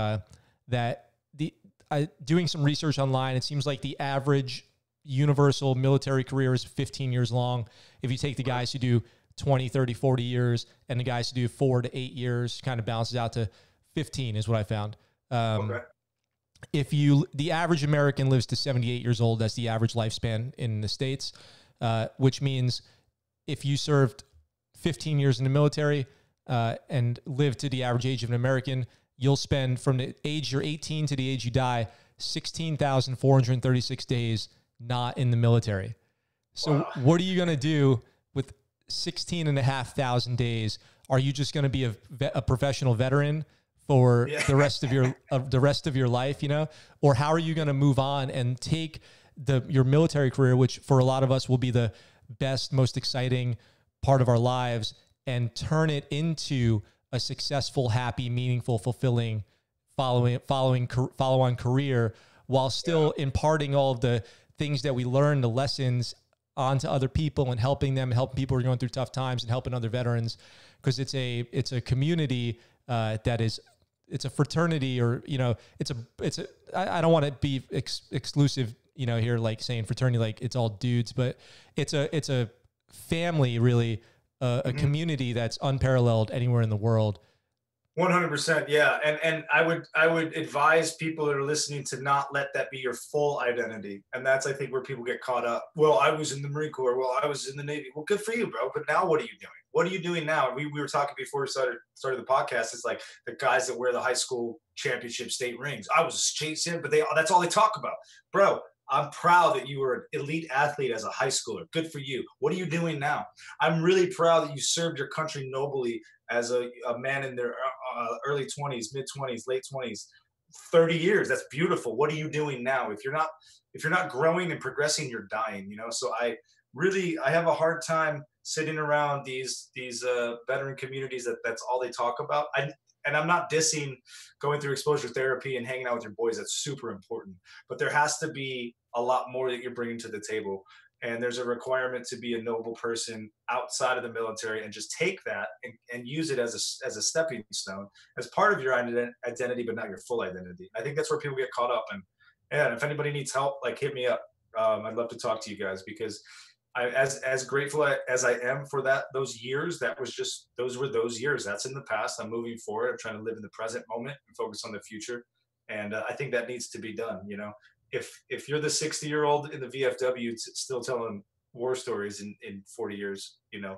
doing some research online. It seems like the average universal military career is 15 years long. If you take the guys who do 20, 30, 40 years and the guys who do 4 to 8 years, kind of balances out to 15 is what I found. Okay. The average American lives to 78 years old, that's the average lifespan in the States, which means if you served 15 years in the military, and live to the average age of an American, you'll spend from the age you're 18 to the age you die, 16,436 days not in the military. So wow. What are you going to do with 16,500 days? Are you just going to be a professional veteran for the rest of your life, you know? Or how are you going to move on and take your military career, which for a lot of us will be the best, most exciting part of our lives, and turn it into a successful, happy, meaningful, fulfilling follow-on career, while still imparting all of the things that we learn, the lessons on to other people and helping them, helping people who are going through tough times and helping other veterans, because it's a community that is, it's a fraternity, or, you know, I don't want to be exclusive, you know, here, like saying fraternity, like it's all dudes, but it's a family, really, a community that's unparalleled anywhere in the world. 100%. Yeah. And I would advise people that are listening to not let that be your full identity. And that's, I think, where people get caught up. Well, I was in the Marine Corps. Well, I was in the Navy. Well, good for you, bro. But now what are you doing? What are you doing now? We were talking before we started the podcast. It's like the guys that wear the high school championship state rings. I was a state champ, but that's all they talk about. Bro, I'm proud that you were an elite athlete as a high schooler. Good for you. What are you doing now? I'm really proud that you served your country nobly as a man in their early 20s, mid 20s, late 20s, 30 years. That's beautiful. What are you doing now? If you're not growing and progressing, you're dying, you know? So I have a hard time sitting around these veteran communities that's all they talk about. And I'm not dissing going through exposure therapy and hanging out with your boys. That's super important. But there has to be a lot more that you're bringing to the table. And there's a requirement to be a noble person outside of the military, and just take that and use it as a stepping stone, as part of your identity, but not your full identity. I think that's where people get caught up. And if anybody needs help, like, hit me up. I'd love to talk to you guys, because as grateful as I am for those years, those were those years. That's in the past. I'm moving forward. I'm trying to live in the present moment and focus on the future. And I think that needs to be done. You know, if you're the 60-year-old in the VFW still telling war stories in 40 years, you know,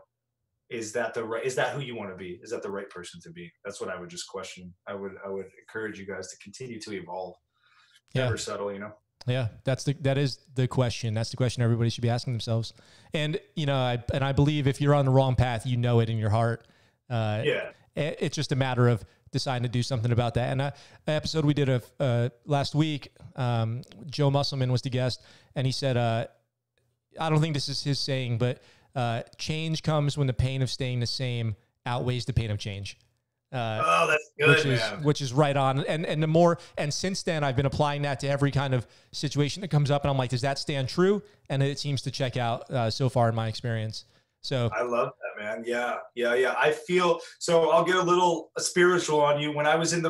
is that who you want to be? Is that the right person to be? That's what I would just question. I would encourage you guys to continue to evolve. Never settle, you know? Yeah, that is the question. That's the question everybody should be asking themselves. And, you know, I believe if you're on the wrong path, you know it in your heart. It's just a matter of deciding to do something about that. And an episode we did last week, Joe Musselman was the guest, and he said, I don't think this is his saying, but change comes when the pain of staying the same outweighs the pain of change. That's good, which is right on. And since then I've been applying that to every kind of situation that comes up, and I'm like, does that stand true? And it seems to check out so far in my experience. So I love that, man. Yeah. I feel so. I'll get a little spiritual on you. When I was in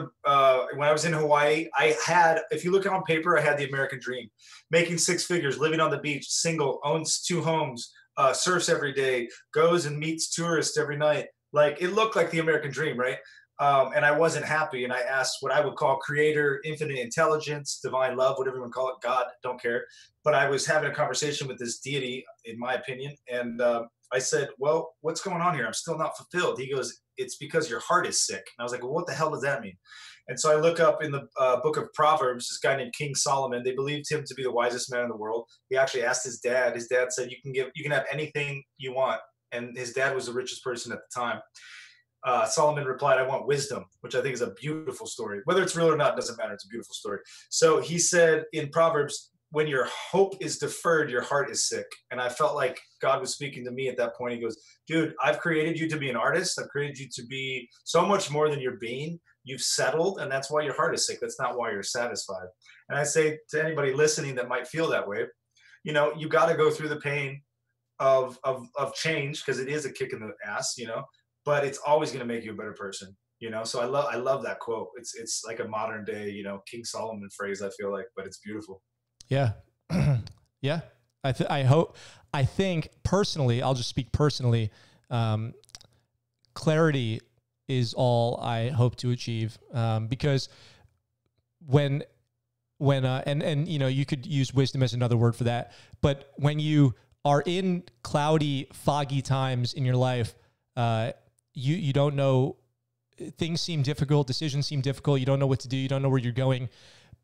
Hawaii, if you look on paper, I had the American dream: making 6 figures, living on the beach, single, owns 2 homes, surfs every day, goes and meets tourists every night. Like, it looked like the American dream, right? And I wasn't happy. And I asked what I would call creator, infinite intelligence, divine love, whatever you want to call it, God, don't care. But I was having a conversation with this deity, in my opinion. And I said, well, what's going on here? I'm still not fulfilled. He goes, it's because your heart is sick. And I was like, well, what the hell does that mean? And so I look up in the book of Proverbs, this guy named King Solomon. They believed him to be the wisest man in the world. He actually asked his dad. His dad said, you can have anything you want. And his dad was the richest person at the time. Solomon replied, I want wisdom, which I think is a beautiful story. Whether it's real or not doesn't matter. It's a beautiful story. So he said in Proverbs, when your hope is deferred, your heart is sick. And I felt like God was speaking to me at that point. He goes, dude, I've created you to be an artist. I've created you to be so much more than you're being. You've settled, and that's why your heart is sick. That's not why you're satisfied. And I say to anybody listening that might feel that way, you know, you got to go through the pain of change, because it is a kick in the ass, you know, but it's always going to make you a better person, you know? So I love that quote. It's like a modern day, you know, King Solomon phrase, I feel like, but it's beautiful. Yeah. Yeah. I think personally, I'll just speak personally. Clarity is all I hope to achieve. Because when, and you know, you could use wisdom as another word for that, but when you are in cloudy, foggy times in your life, you don't know, things seem difficult, decisions seem difficult, you don't know what to do, you don't know where you're going.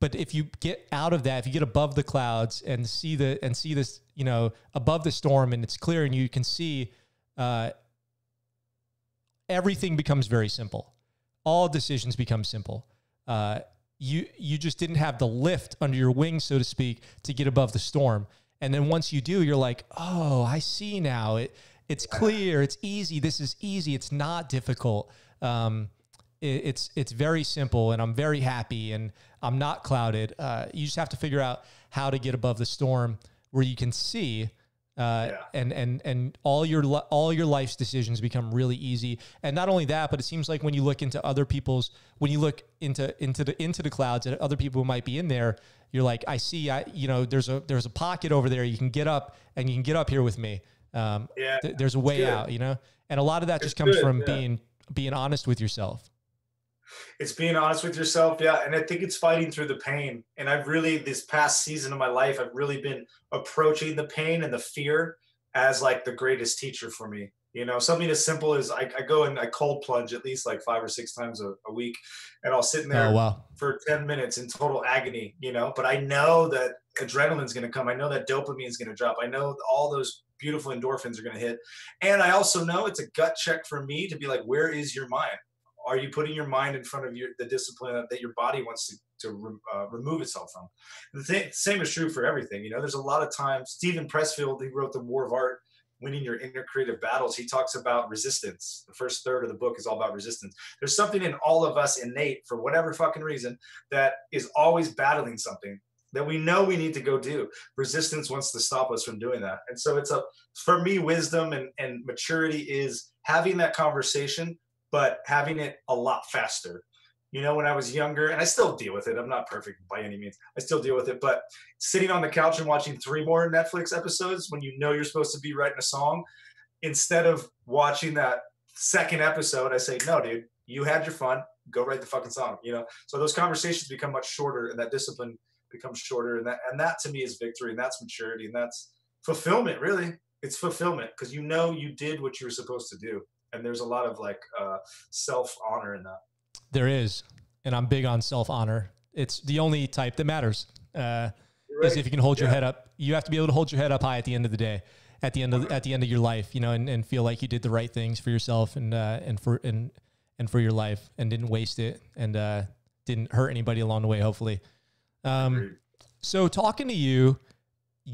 But if you get out of that, if you get above the clouds and see this, you know, above the storm, and it's clear and you can see, everything becomes very simple. All decisions become simple. You just didn't have the lift under your wings, so to speak, to get above the storm. And then once you do, you're like, oh, I see now. It's clear. It's easy. This is easy. It's not difficult. It's very simple, and I'm very happy, and I'm not clouded. You just have to figure out how to get above the storm where you can see And all your life's decisions become really easy. And not only that, but it seems like when you look into other people's, when you look into the clouds at other people who might be in there, you're like, I see, there's a pocket over there. You can get up and you can get up here with me. There's a way out, and a lot of that just comes from being honest with yourself. It's being honest with yourself. Yeah. And I think it's fighting through the pain. And I've really, this past season of my life, I've really been approaching the pain and the fear as like the greatest teacher for me. Something as simple as I go and I cold plunge at least like 5 or 6 times a week, and I'll sit in there for 10 minutes in total agony, but I know that adrenaline's going to come. I know that dopamine is going to drop. I know all those beautiful endorphins are going to hit. And I also know it's a gut check for me to be like, where is your mind? Are you putting your mind in front of the discipline that your body wants to remove itself from? The same is true for everything. There's a lot of times, Stephen Pressfield, he wrote The War of Art, Winning Your Inner Creative Battles. He talks about resistance. The first third of the book is all about resistance. There's something in all of us innate, for whatever fucking reason, that is always battling something that we know we need to go do. Resistance wants to stop us from doing that. And so for me, wisdom and maturity is having that conversation, but having it a lot faster. When I was younger, and I still deal with it. I'm not perfect by any means. I still deal with it, but sitting on the couch and watching 3 more Netflix episodes when you're supposed to be writing a song, instead of watching that second episode, I say, no, dude, you had your fun. Go write the fucking song. So those conversations become much shorter, and that discipline becomes shorter, and that to me is victory, and that's maturity, and that's fulfillment. Really, it's fulfillment because you did what you were supposed to do. And there's a lot of like self-honor in that. There is. And I'm big on self-honor. It's the only type that matters. Is if you can hold your head up. You have to be able to hold your head up high at the end of the day, at the end of your life, and feel like you did the right things for yourself and for your life, and didn't waste it, and didn't hurt anybody along the way, hopefully. So talking to you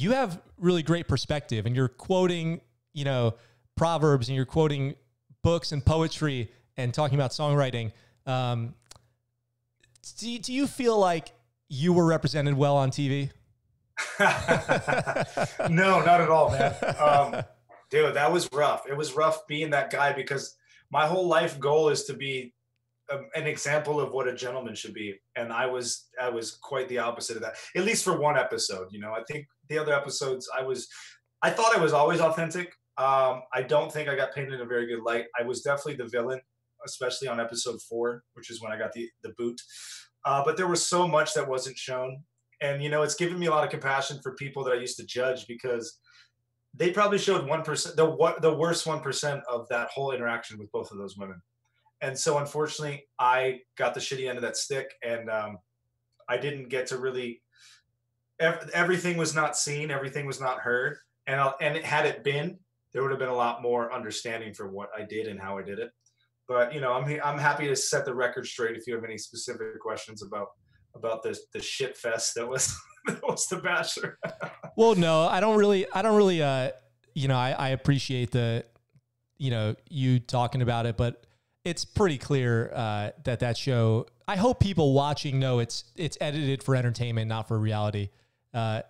have really great perspective, and you're quoting, Proverbs, and you're quoting books and poetry and talking about songwriting. Do you feel like you were represented well on TV? No, not at all, man. Dude, that was rough. It was rough being that guy because my whole life goal is to be an example of what a gentleman should be. And I was quite the opposite of that, at least for one episode. I think the other episodes I thought I was always authentic. I don't think I got painted in a very good light. I was definitely the villain, especially on episode 4, which is when I got the boot. But there was so much that wasn't shown. And, it's given me a lot of compassion for people that I used to judge because they probably showed 1%, the worst 1% of that whole interaction with both of those women. And so, unfortunately, I got the shitty end of that stick, and I didn't get to really everything was not seen. Everything was not heard. And had it been, there would have been a lot more understanding for what I did and how I did it. But, I'm happy to set the record straight if you have any specific questions about the shit fest that was the Bachelor. Well, no, I don't really, I appreciate you talking about it, but it's pretty clear that show, I hope people watching know it's edited for entertainment, not for reality. I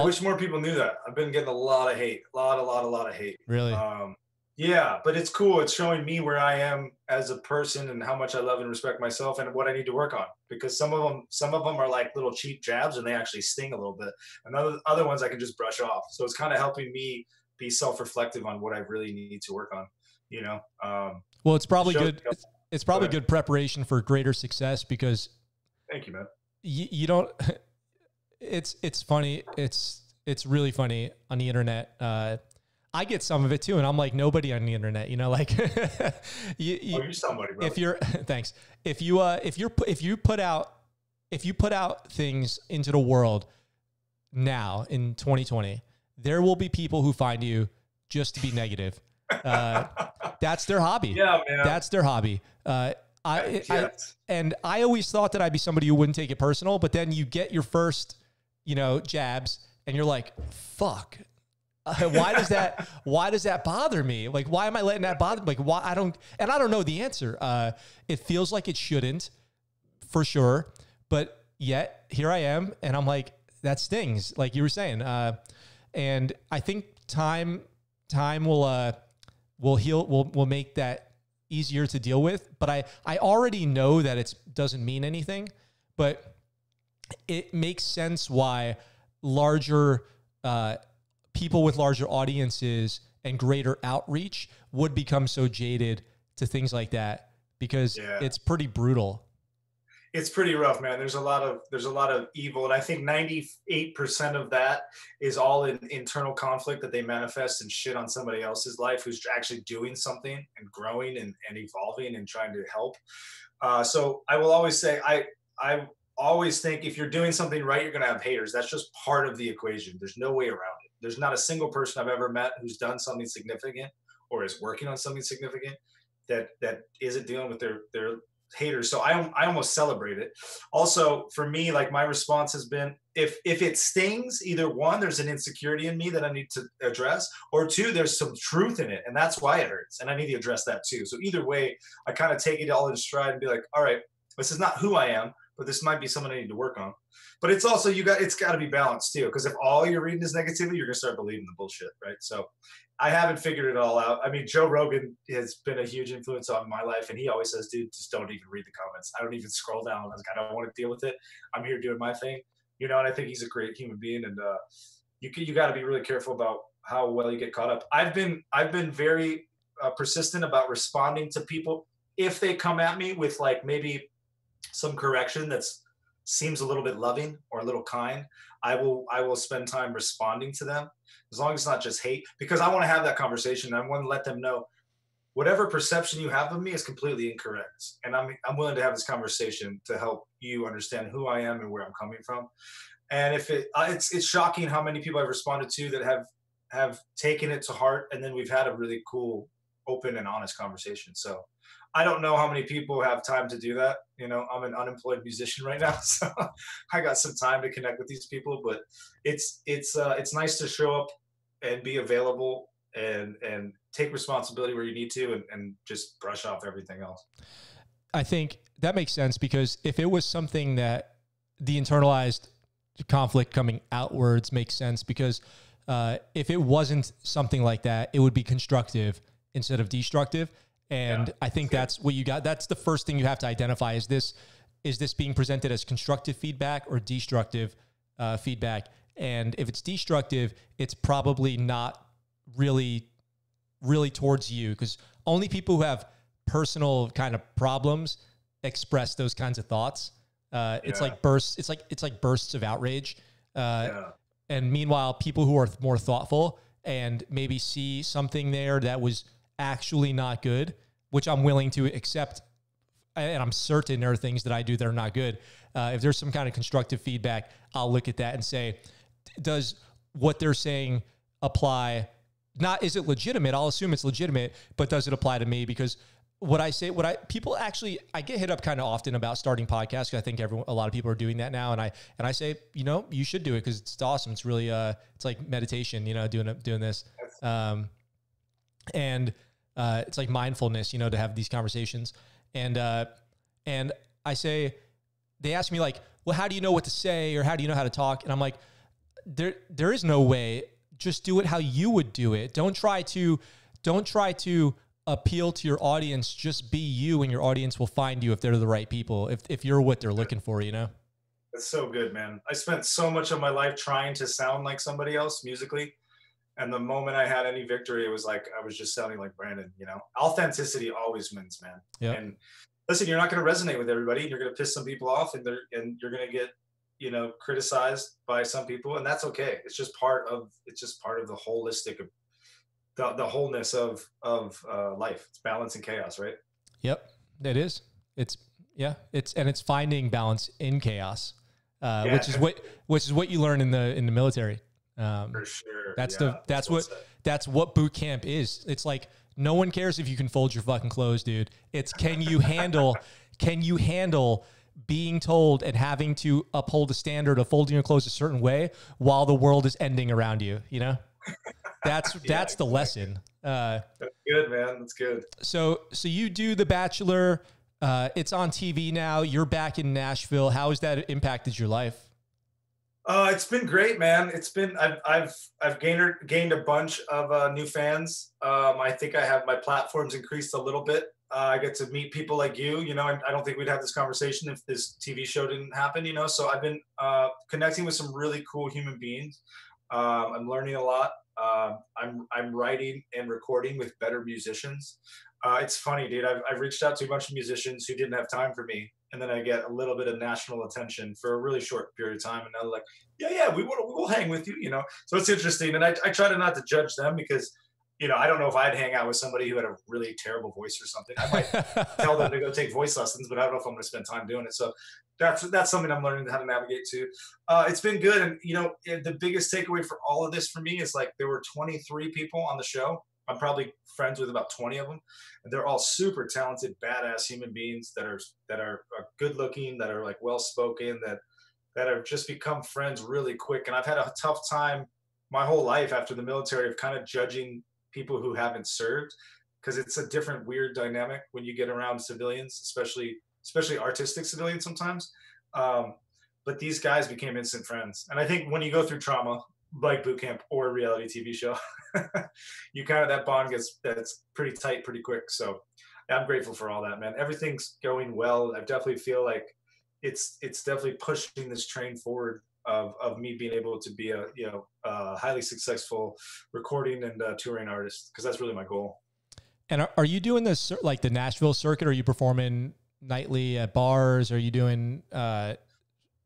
wish more people knew that. I've been getting a lot of hate, a lot of hate. Really? Yeah, but it's cool. It's showing me where I am as a person and how much I love and respect myself and what I need to work on. Because some of them are like little cheap jabs and they actually sting a little bit. And other ones I can just brush off. So it's kind of helping me be self-reflective on what I really need to work on. Well, it's probably good. It's probably good preparation for greater success because. Thank you, man. You don't. It's funny. It's really funny on the internet. I get some of it too, and I'm like nobody on the internet. You're somebody, bro. If you're thanks. If you put out things into the world now in 2020, there will be people who find you just to be negative. That's their hobby. Yeah, man. That's their hobby. I always thought that I'd be somebody who wouldn't take it personal, but then you get your first, jabs, and you're like, fuck. Why does that bother me? Like, why am I letting that bother me? Like, why I don't know the answer. It feels like it shouldn't, for sure. But yet here I am, and I'm like, that stings, like you were saying. And I think time will heal, will make that easier to deal with. But I already know that it doesn't mean anything, but it makes sense why larger people with larger audiences and greater outreach would become so jaded to things like that, because it's pretty brutal. It's pretty rough, man. There's a lot of evil, and I think 98% of that is all in internal conflict that they manifest and shit on somebody else's life who's actually doing something and growing and evolving and trying to help. So I will always say, I always think if you're doing something right, you're going to have haters. That's just part of the equation. There's no way around it. There's not a single person I've ever met who's done something significant or is working on something significant that isn't dealing with their haters. So I almost celebrate it. Also, for me, like, my response has been, if it stings, either one, there's an insecurity in me that I need to address, or two, there's some truth in it, and that's why it hurts, and I need to address that too. So either way, I kind of take it all in stride and be like, all right, this is not who I am, but this might be something I need to work on. But it's also, it's got to be balanced too, because if all you're reading is negativity, you're gonna start believing the bullshit, right? So I haven't figured it all out. I mean, Joe Rogan has been a huge influence on my life, and he always says, dude, just don't even read the comments. I don't even scroll down. I was like, I don't want to deal with it. I'm here doing my thing, and I think he's a great human being, and you got to be really careful about how well you get caught up. I've been very persistent about responding to people if they come at me with, like, maybe some correction that seems a little bit loving or a little kind. I will spend time responding to them, as long as it's not just hate, because I want to have that conversation. I want to let them know whatever perception you have of me is completely incorrect, and I'm willing to have this conversation to help you understand who I am and where I'm coming from. And if it's shocking how many people I've responded to that have taken it to heart, and then we've had a really cool, open and honest conversation. So I don't know how many people have time to do that. I'm an unemployed musician right now, so I got some time to connect with these people. But it's nice to show up and be available and take responsibility where you need to, and just brush off everything else. I think that makes sense, because if it was something that the internalized conflict coming outwards makes sense, because if it wasn't something like that, it would be constructive instead of destructive. And I think that's what you got. That's the first thing you have to identify. Is this being presented as constructive feedback or destructive feedback? And if it's destructive, it's probably not really towards you, because only people who have personal kind of problems express those kinds of thoughts. It's like bursts. It's like bursts of outrage. And meanwhile, people who are more thoughtful and maybe see something there that was actually not good, which I'm willing to accept, and I'm certain there are things that I do that are not good. If there's some kind of constructive feedback, I'll look at that and say, does what they're saying apply? Not, is it legitimate? I'll assume it's legitimate, but does it apply to me? Because people actually, I get hit up kind of often about starting podcasts. I think a lot of people are doing that now. And I say, you should do it, because it's awesome. It's really, it's like meditation, doing this. And it's like mindfulness, to have these conversations. And I say, they ask me, like, well, how do you know what to say, or how do you know how to talk? And I'm like, there is no way. Just do it how you would do it. Don't try to appeal to your audience. Just be you, and your audience will find you if they're the right people, if you're what they're looking for, That's so good, man. I spent so much of my life trying to sound like somebody else musically. And the moment I had any victory, it was like I was just sounding like Brandon. Authenticity always wins, man. Yep. And listen, you're not going to resonate with everybody. You're going to piss some people off, and you're going to get criticized by some people, and that's okay. It's just part of the holistic, the wholeness of life. It's balance and chaos, right? Yep, it is. It's finding balance in chaos, which is what you learn in the military. For sure. That's what boot camp is. It's like, no one cares if you can fold your fucking clothes, dude. It's can you handle being told and having to uphold a standard of folding your clothes a certain way while the world is ending around you, That's the lesson. That's good, man. That's good. So you do The Bachelor. It's on TV now. You're back in Nashville. How has that impacted your life? It's been great, man. I've gained a bunch of new fans. I think I have my platforms increased a little bit. I get to meet people like you. You know, I don't think we'd have this conversation if this TV show didn't happen. You know, so I've been connecting with some really cool human beings. I'm learning a lot. I'm writing and recording with better musicians. It's funny, dude. I've reached out to a bunch of musicians who didn't have time for me, and then I get a little bit of national attention for a really short period of time, and they're like, yeah, we will hang with you, you know. So it's interesting, and I try to not to judge them because, you know, I don't know if I'd hang out with somebody who had a really terrible voice or something. I might tell them to go take voice lessons, but I don't know if I'm going to spend time doing it. So that's something I'm learning how to navigate to. It's been good, and you know, the biggest takeaway for all of this for me is like there were 23 people on the show. I'm probably friends with about 20 of them, and they're all super talented, badass human beings that are good looking, that are like well spoken, that have just become friends really quick. And I've had a tough time my whole life after the military of kind of judging people who haven't served, because it's a different weird dynamic when you get around civilians, especially artistic civilians sometimes. But these guys became instant friends, and I think when you go through trauma like boot camp or a reality TV show, you kind of that bond that's pretty tight pretty quick. So I'm grateful for all that, man. Everything's going well. I definitely feel like it's definitely pushing this train forward of me being able to be a highly successful recording and touring artist, because that's really my goal. And are you doing this like the Nashville circuit? Are you performing nightly at bars? Are you doing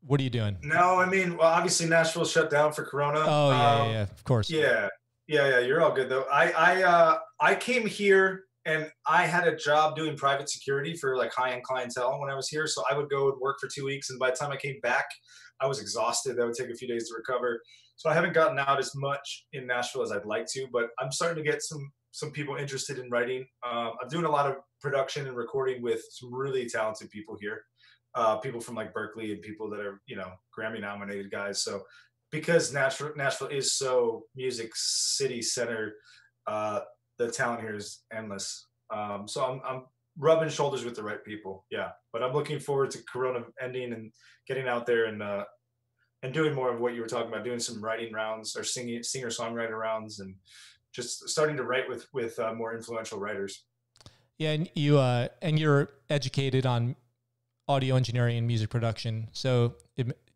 what are you doing? No, I mean, well, obviously Nashville shut down for Corona. Oh yeah, of course. Yeah. You're all good though. I came here and I had a job doing private security for like high-end clientele when I was here. So I would go and work for 2 weeks, and by the time I came back, I was exhausted. That would take a few days to recover. So I haven't gotten out as much in Nashville as I'd like to, but I'm starting to get some people interested in writing. I'm doing a lot of production and recording with some really talented people here. People from like Berkeley and people that are, you know, Grammy nominated guys. So because Nashville is so music city center, the talent here is endless. So I'm rubbing shoulders with the right people. Yeah. But I'm looking forward to Corona ending and getting out there and doing more of what you were talking about, doing some writing rounds or singer-songwriter rounds, and just starting to write with more influential writers. Yeah. And you're educated on audio engineering and music production. So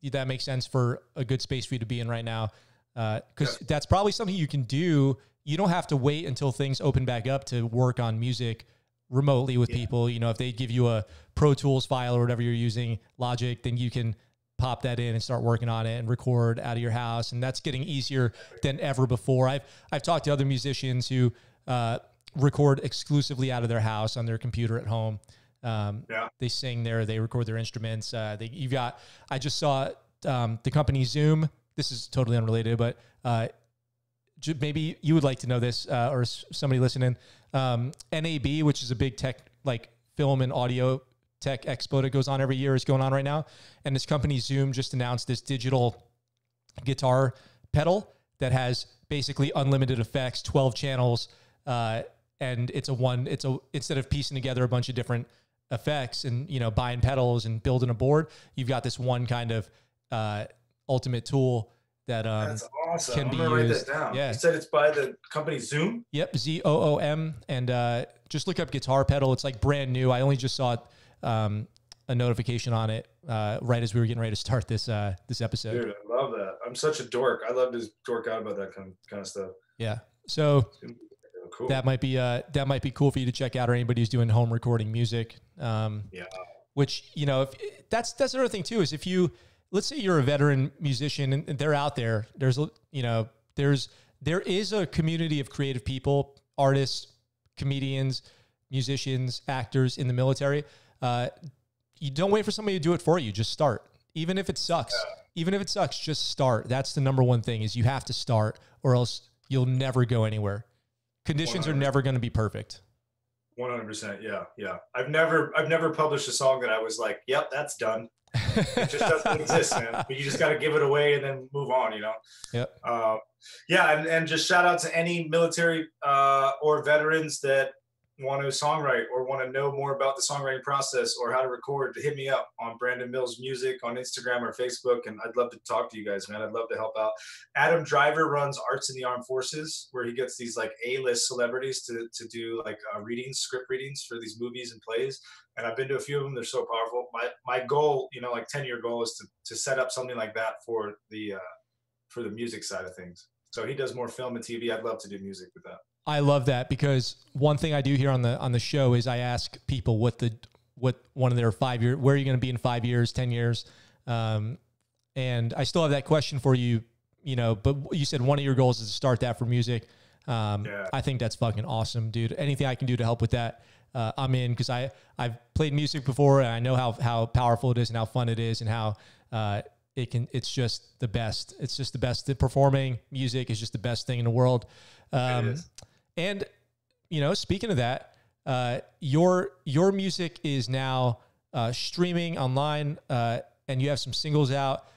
that makes sense for a good space for you to be in right now. Because that's probably something you can do. You don't have to wait until things open back up to work on music remotely with people. You know, if they give you a Pro Tools file or whatever you're using, Logic, then you can pop that in and start working on it and record out of your house. And that's getting easier than ever before. I've talked to other musicians who record exclusively out of their house on their computer at home. They sing there, they record their instruments. I just saw the company Zoom. This is totally unrelated, but maybe you would like to know this, or somebody listening. NAB, which is a big tech, like film and audio tech expo that goes on every year, is going on right now. And this company Zoom just announced this digital guitar pedal that has basically unlimited effects, 12 channels. And instead of piecing together a bunch of different effects and, you know, buying pedals and building a board, you've got this one kind of ultimate tool that that's awesome. Can I'm be gonna write used. that down. Yeah. You said it's by the company Zoom? Yep, ZOOM, and just look up guitar pedal. It's like brand new. I only just saw a notification on it right as we were getting ready to start this episode. Dude, I love that. I'm such a dork. I love to dork out about that kind of stuff. Yeah. So cool. that might be cool for you to check out, or anybody who's doing home recording music. Which, you know, if that's another thing too, is if you, let's say you're a veteran musician and they're out there, there is a community of creative people, artists, comedians, musicians, actors in the military. You don't wait for somebody to do it for you. Just start. Even if it sucks, just start. That's the number one thing, is you have to start, or else you'll never go anywhere. Conditions 100%. Are never going to be perfect. 100%. Yeah. I've never published a song that I was like, yep, that's done. It just doesn't exist, man. But you just got to give it away and then move on, you know? Yep. And just shout out to any military or veterans that want to songwrite or want to know more about the songwriting process or how to record, hit me up on Brandon Mills Music on Instagram or Facebook. And I'd love to talk to you guys, man. I'd love to help out. Adam Driver runs Arts in the Armed Forces, where he gets these like A-list celebrities to do like readings, script readings for these movies and plays. And I've been to a few of them. They're so powerful. My goal, you know, like 10-year goal is to set up something like that for the music side of things. So he does more film and TV. I'd love to do music with that. I love that, because one thing I do here on the show is I ask people what one of their 5 year, where are you going to be in 5 years, 10 years? And I still have that question for you, you know, but you said one of your goals is to start that for music. I think that's fucking awesome, dude. Anything I can do to help with that, I'm in, because I've played music before and I know how powerful it is and how fun it is and how, it's just the best. It's just the best. Performing music is just the best thing in the world. It is. And, you know, speaking of that, your music is now streaming online, and you have some singles out.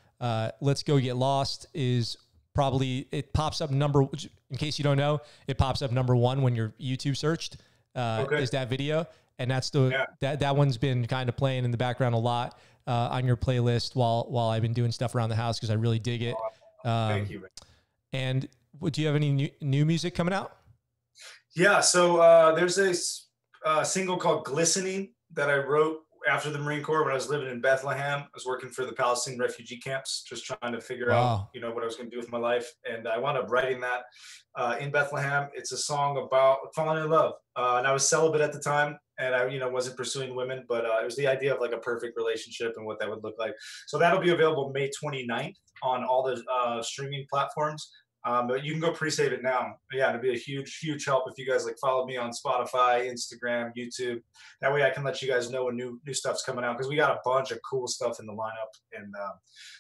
Let's Go Get Lost is probably, it pops up in case you don't know, it pops up #1 when you're YouTube searched, is that video. And that's that one's been kind of playing in the background a lot on your playlist while I've been doing stuff around the house, because I really dig it. Thank you. And do you have any new music coming out? Yeah, so there's a single called Glistening that I wrote after the Marine Corps when I was living in Bethlehem. I was working for the Palestinian refugee camps, just trying to figure out, you know, what I was going to do with my life. And I wound up writing that in Bethlehem. It's a song about falling in love. And I was celibate at the time, and I, you know, wasn't pursuing women, but it was the idea of like a perfect relationship and what that would look like. So that'll be available May 29th on all the streaming platforms. But you can go pre-save it now. Yeah, it'd be a huge help if you guys like follow me on Spotify, Instagram, YouTube. That way I can let you guys know when new stuff's coming out, because we got a bunch of cool stuff in the lineup. And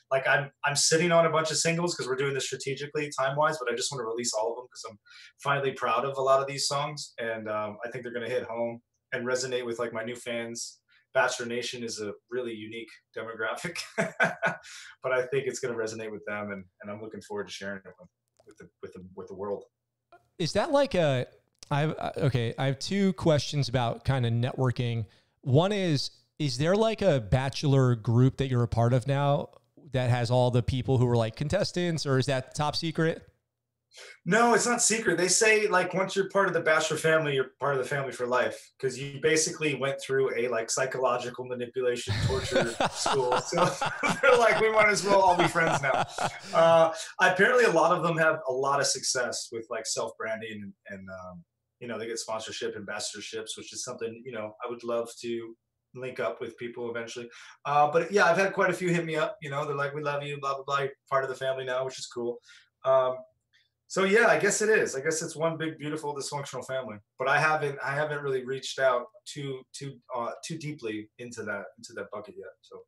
like I'm sitting on a bunch of singles because we're doing this strategically time-wise, but I just want to release all of them because I'm finally proud of a lot of these songs. And I think they're going to hit home and resonate with like my new fans. Bachelor Nation is a really unique demographic, but I think it's going to resonate with them, and I'm looking forward to sharing it with the world. Is that like I have two questions about kind of networking. One is there like a Bachelor group that you're a part of now that has all the people who are like contestants, or is that top secret? No, it's not secret. They say like once you're part of the Bachelor family, you're part of the family for life, because you basically went through a like psychological manipulation torture school. So they're like, we might as well all be friends now. Apparently, a lot of them have a lot of success with like self-branding and you know, they get sponsorship, ambassadorships, which is something, you know, I would love to link up with people eventually. But yeah, I've had quite a few hit me up. You know, they're like, we love you, blah blah blah. You're part of the family now, which is cool. So yeah, I guess it is. I guess it's one big, beautiful, dysfunctional family. But I haven't really reached out too deeply into that bucket yet. So,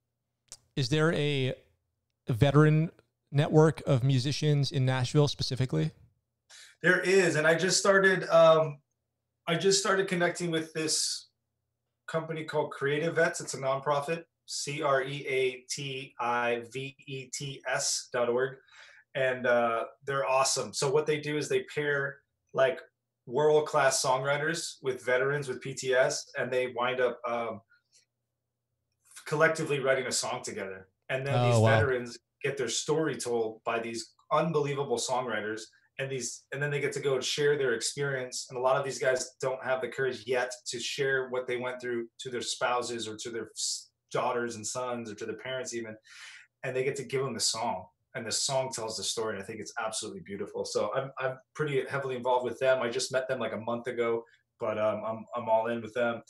is there a veteran network of musicians in Nashville specifically? There is, and I just started connecting with this company called Creative Vets. It's a nonprofit, creativets.org. And they're awesome. So what they do is they pair like world-class songwriters with veterans with PTS, and they wind up collectively writing a song together. And then these veterans get their story told by these unbelievable songwriters, and then they get to go and share their experience. And a lot of these guys don't have the courage yet to share what they went through to their spouses or to their daughters and sons or to their parents even, and they get to give them the song. And the song tells the story, and I think it's absolutely beautiful. So I'm pretty heavily involved with them. I just met them like a month ago, but I'm all in with them.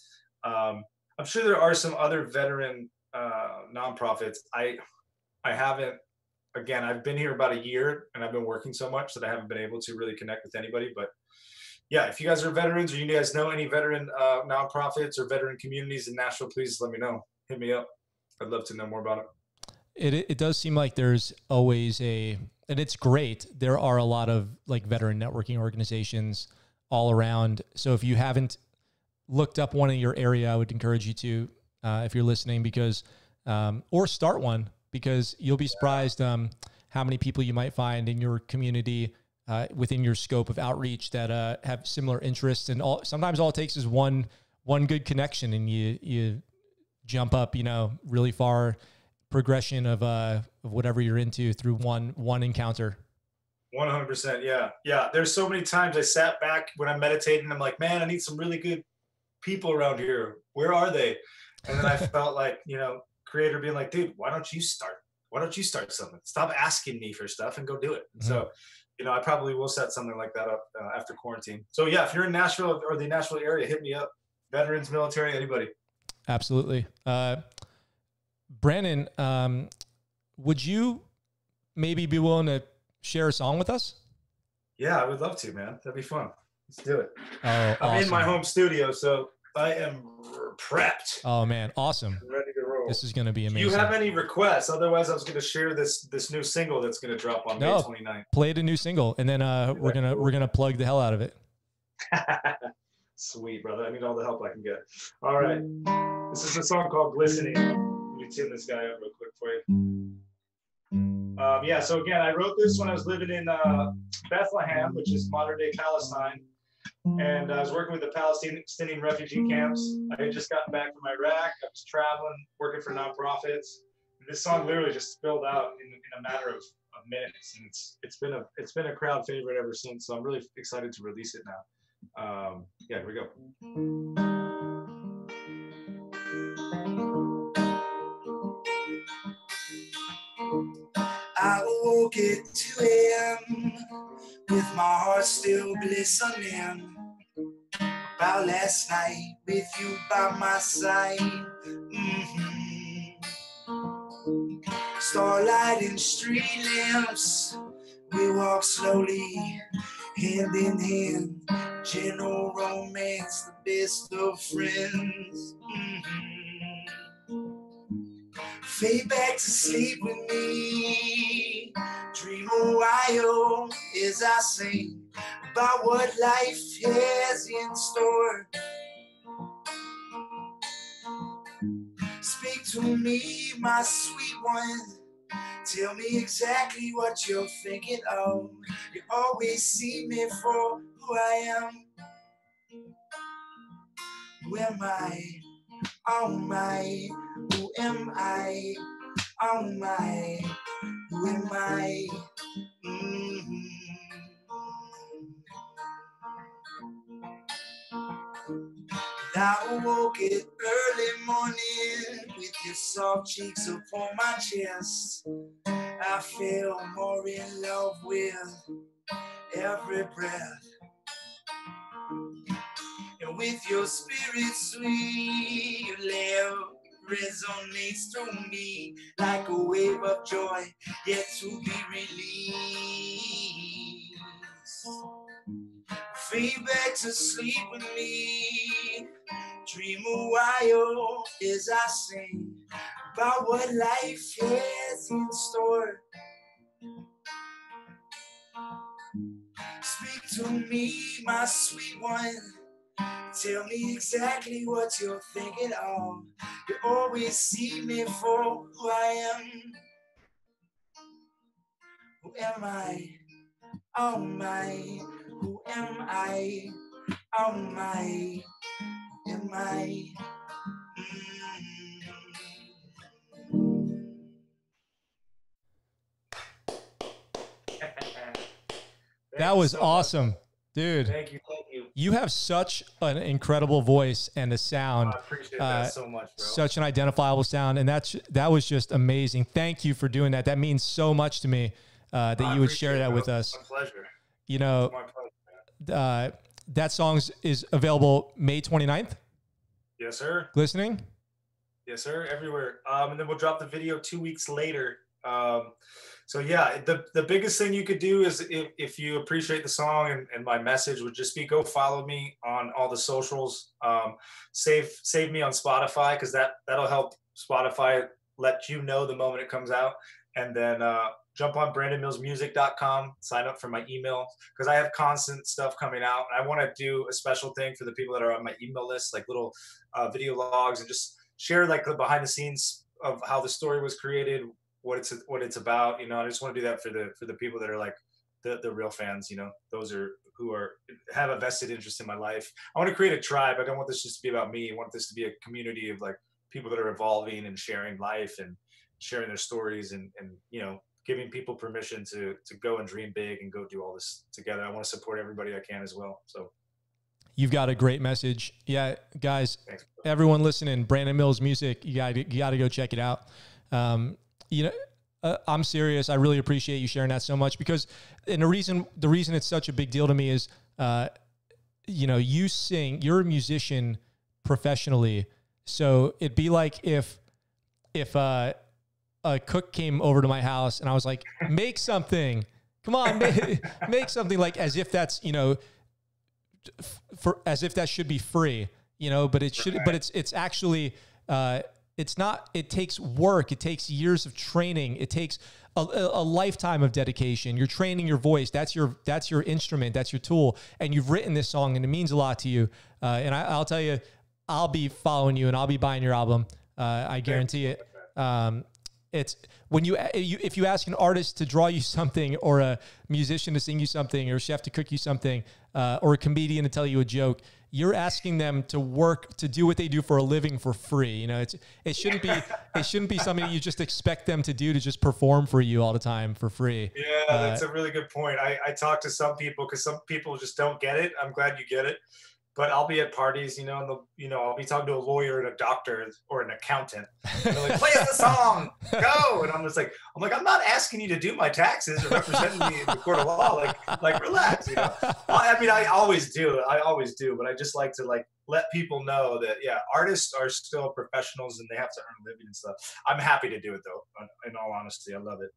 I'm sure there are some other veteran nonprofits. I haven't. Again, I've been here about a year, and I've been working so much that I haven't been able to really connect with anybody. But yeah, if you guys are veterans or you guys know any veteran nonprofits or veteran communities in Nashville, please let me know. Hit me up. I'd love to know more about it. It does seem like there's always and it's great. There are a lot of like veteran networking organizations all around. So if you haven't looked up one in your area, I would encourage you to, if you're listening, because, or start one, because you'll be surprised how many people you might find in your community within your scope of outreach that have similar interests, and sometimes all it takes is one good connection, and you jump up, really far progression of whatever you're into through one encounter. 100%. Yeah. Yeah. There's so many times I sat back when I'm meditating. I'm like, man, I need some really good people around here. Where are they? And then I felt like, creator being like, dude, why don't you start something? Stop asking me for stuff and go do it. And so, I probably will set something like that up after quarantine. So yeah, if you're in Nashville or the Nashville area, hit me up. Veterans, military, anybody. Absolutely. Brandon, would you maybe be willing to share a song with us? Yeah, I would love to, man. That'd be fun. Let's do it. Oh, awesome. I'm in my home studio, so I am prepped. Oh man, awesome. I'm ready to roll. This is going to be amazing. Do you have any requests? Otherwise, I was going to share this new single that's going to drop on May 29th. Play the new single, and then we're gonna plug the hell out of it. Sweet, brother. I need all the help I can get. All right. This is a song called Glistening. Let me tune this guy up real quick for you. Yeah, so again, I wrote this when I was living in Bethlehem, which is modern-day Palestine. And I was working with the Palestinian refugee camps. I had just gotten back from Iraq. I was traveling, working for nonprofits. And this song literally just spilled out in a matter of minutes. And it's been a crowd favorite ever since. So I'm really excited to release it now. Yeah, here we go. I woke at 2 a.m. with my heart still glistening about last night with you by my side. Starlight and street lamps, we walk slowly, hand in hand. Gentle romance, the best of friends. Fade back to sleep with me. Dream a while as I sing about what life has in store. Speak to me, my sweet one. Tell me exactly what you're thinking of. You always see me for who I am. Who am I? Oh my, who am I? Oh my, who am I? I woke it early morning with your soft cheeks upon my chest. I feel more in love with every breath. And with your spirit sweet, your love resonates through me like a wave of joy yet to be released. Fade back to sleep with me. Dream a while as I sing about what life has in store. Speak to me, my sweet one. Tell me exactly what you're thinking of. You always see me for who I am. Who am I? Oh my, who am I? Oh my, am I? That was awesome, dude. Thank you. You have such an incredible voice and a sound. I appreciate that so much, bro. Such an identifiable sound, and that was just amazing. Thank you for doing that. That means so much to me that you would share that with us. My pleasure. You know, my pleasure, that song is available May 29th. Yes, sir. Glistening? Yes, sir. Everywhere. And then we'll drop the video 2 weeks later. So yeah, the biggest thing you could do is if you appreciate the song and my message would just be go follow me on all the socials. Save me on Spotify because that'll help Spotify let you know the moment it comes out. And then jump on brandonmillsmusic.com, sign up for my email because I have constant stuff coming out. And I want to do a special thing for the people that are on my email list, like little video logs and just share like the behind the scenes of how the story was created, what it's about. You know, I just want to do that for the people that are like the real fans, you know, those are who have a vested interest in my life. I want to create a tribe. I don't want this just to be about me. I want this to be a community of like people that are evolving and sharing life and sharing their stories and you know, giving people permission to go and dream big and go do all this together. I want to support everybody I can as well. So you've got a great message. Yeah, guys, thanks. Everyone listening, Brandon Mills music, you got to go check it out. You know, I'm serious. I really appreciate you sharing that so much because, and the reason it's such a big deal to me is, you know, you're a musician professionally. So it'd be like if a cook came over to my house and I was like, make something, come on, make something, like as if that's, you know, as if that should be free, you know, but it should, but it's actually, it's not, it takes work. It takes years of training. It takes a lifetime of dedication. You're training your voice. That's your instrument. That's your tool. And you've written this song and it means a lot to you. And I'll tell you, I'll be following you and I'll be buying your album. I guarantee it. It's when if you ask an artist to draw you something or a musician to sing you something or a chef to cook you something, or a comedian to tell you a joke, you're asking them to work, to do what they do for a living for free. You know, it shouldn't be something you just expect them to do, to just perform for you all the time for free. Yeah, that's a really good point. I talk to some people because some people just don't get it. I'm glad you get it. But I'll be at parties, you know, and I'll be talking to a lawyer and a doctor or an accountant. And they're like, play us the song, go. And I'm like, I'm not asking you to do my taxes or representing me in the court of law. Like relax, you know. I mean, I always do, but I just like to let people know that, yeah, artists are still professionals and they have to earn a living and stuff. I'm happy to do it though. In all honesty, I love it.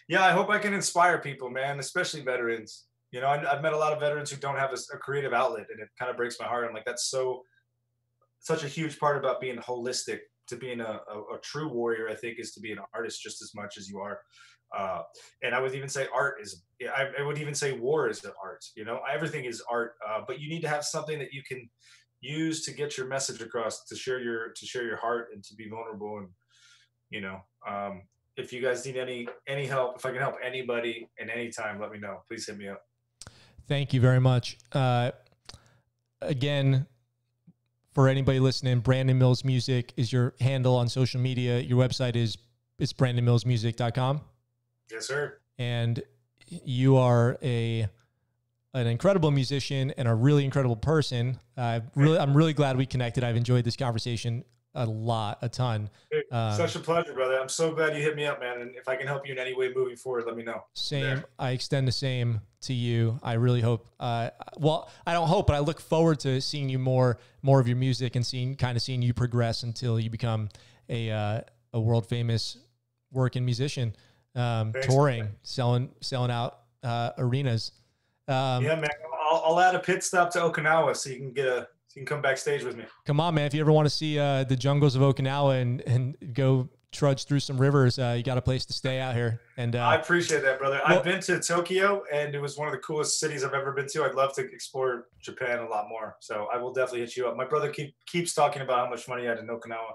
Yeah, I hope I can inspire people, man, especially veterans. You know, I've met a lot of veterans who don't have a creative outlet, and it kind of breaks my heart. I'm like, that's such a huge part about being holistic. To being a true warrior, I think, is to be an artist just as much as you are. And I would even say I would even say war is an art. You know, everything is art, but you need to have something that you can use to get your message across, to share your heart, and to be vulnerable. And you know, if you guys need any help, if I can help anybody in any time, let me know. Please hit me up. Thank you very much. Again, for anybody listening, Brandon Mills Music is your handle on social media. Your website is brandonmillsmusic.com. Yes, sir. And you are an incredible musician and a really incredible person. I'm really glad we connected. I've enjoyed this conversation a ton. Such a pleasure, brother. I'm so glad you hit me up, man. And if I can help you in any way moving forward, let me know. Same. I extend the same to you. I really hope, well, I don't hope, but I look forward to seeing you more of your music and seeing you progress until you become a world famous working musician, touring, man. selling out arenas. Yeah, man. I'll add a pit stop to Okinawa so you can come backstage with me. Come on, man. If you ever want to see the jungles of Okinawa and go trudge through some rivers, you got a place to stay out here. And I appreciate that, brother. I've been to Tokyo, and it was one of the coolest cities I've ever been to. I'd love to explore Japan a lot more. So I will definitely hit you up. My brother keeps talking about how much money he had in Okinawa.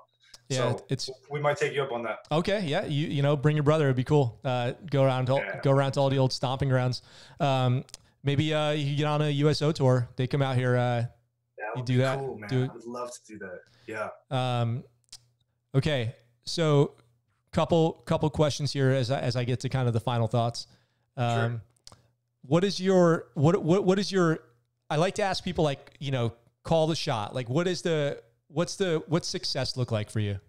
Yeah, so we might take you up on that. Okay, yeah, you know, bring your brother. It'd be cool. Go around to all the old stomping grounds. Maybe you can get on a USO tour. They come out here. You do that. Cool, man. I would love to do that. Yeah. Okay. So couple questions here as I get to kind of the final thoughts. Sure. What is your, I like to ask people, like, you know, call the shot. Like, what's success look like for you?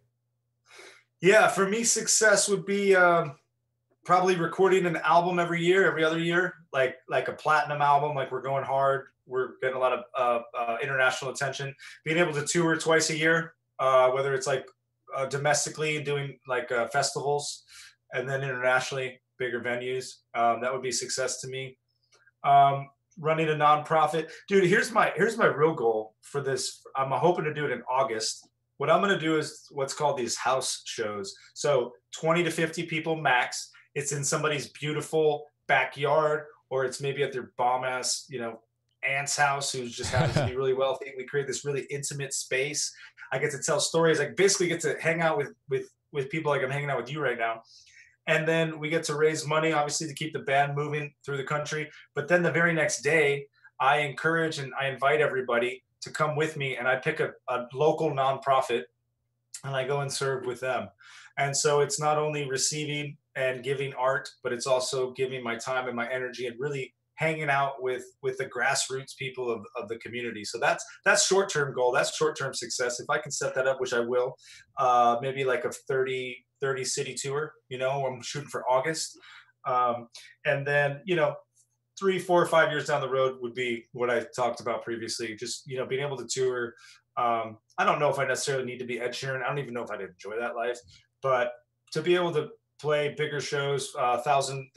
Yeah. For me, success would be, probably recording an album every other year, like a platinum album. Like, we're going hard. We're getting a lot of international attention. Being able to tour twice a year, whether it's like domestically doing like festivals, and then internationally bigger venues. That would be success to me. Running a nonprofit, dude. Here's my real goal for this. I'm hoping to do it in August. What I'm going to do is what's called these house shows. So 20 to 50 people max. It's in somebody's beautiful backyard, or it's maybe at their bomb ass, you know, aunt's house who's just happens to be really wealthy. We create this really intimate space. I get to tell stories. I basically get to hang out with people like I'm hanging out with you right now. And then we get to raise money, obviously, to keep the band moving through the country. But then the very next day, I encourage and I invite everybody to come with me, and I pick a local nonprofit and I go and serve with them. And so it's not only receiving and giving art, but it's also giving my time and my energy and really hanging out with the grassroots people of the community. So that's short-term goal. That's short-term success. If I can set that up, which I will, maybe like a 30 city tour, you know, I'm shooting for August. And then, you know, 3, 4, 5 years down the road would be what I talked about previously. Just, you know, being able to tour. I don't know if I necessarily need to be Ed Sheeran. I don't even know if I'd enjoy that life, but to be able to play bigger shows, 1,000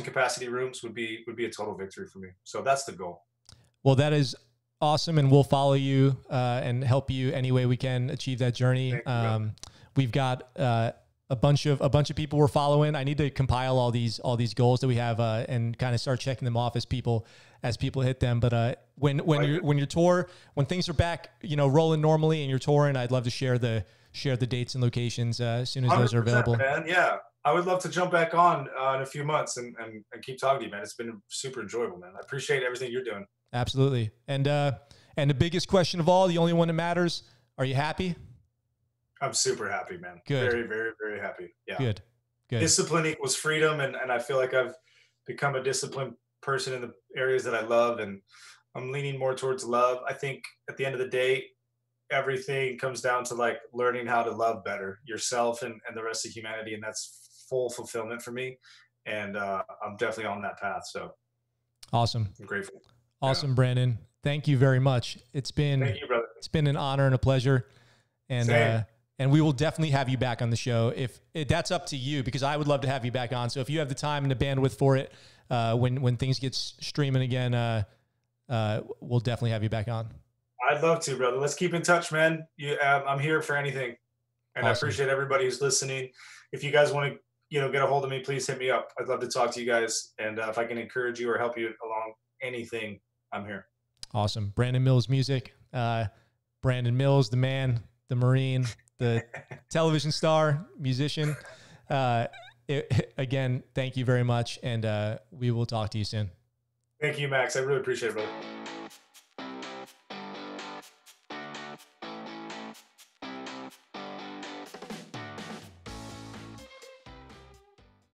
capacity rooms would be a total victory for me. So that's the goal. Well, that is awesome, and we'll follow you and help you any way we can achieve that journey. We've got a bunch of people we're following. I need to compile all these goals that we have and kind of start checking them off as people hit them. But when things are back, you know, rolling normally and you're touring, I'd love to share the dates and locations as soon as those are available. Man, yeah. I would love to jump back on in a few months and keep talking to you, man. It's been super enjoyable, man. I appreciate everything you're doing. Absolutely. And the biggest question of all, the only one that matters, are you happy? I'm super happy, man. Good. Very, very, very happy. Yeah. Good. Discipline equals freedom. And I feel like I've become a disciplined person in the areas that I love. And I'm leaning more towards love. I think at the end of the day, everything comes down to like learning how to love better yourself and the rest of humanity. And that's full fulfillment for me. And I'm definitely on that path. So awesome. I'm grateful. Awesome, yeah. Brandon. Thank you very much. Thank you, brother. It's been an honor and a pleasure. And we will definitely have you back on the show. If that's up to you, because I would love to have you back on. So if you have the time and the bandwidth for it, when things get streaming again, we'll definitely have you back on. I'd love to, brother. Let's keep in touch, man. I'm here for anything. And awesome. I appreciate everybody who's listening. If you guys want to, you know, get a hold of me, please hit me up. I'd love to talk to you guys. And if I can encourage you or help you along anything, I'm here. Awesome. Brandon Mills Music. Brandon Mills, the man, the Marine, the television star, musician. Again, thank you very much. And we will talk to you soon. Thank you, Max. I really appreciate it, brother.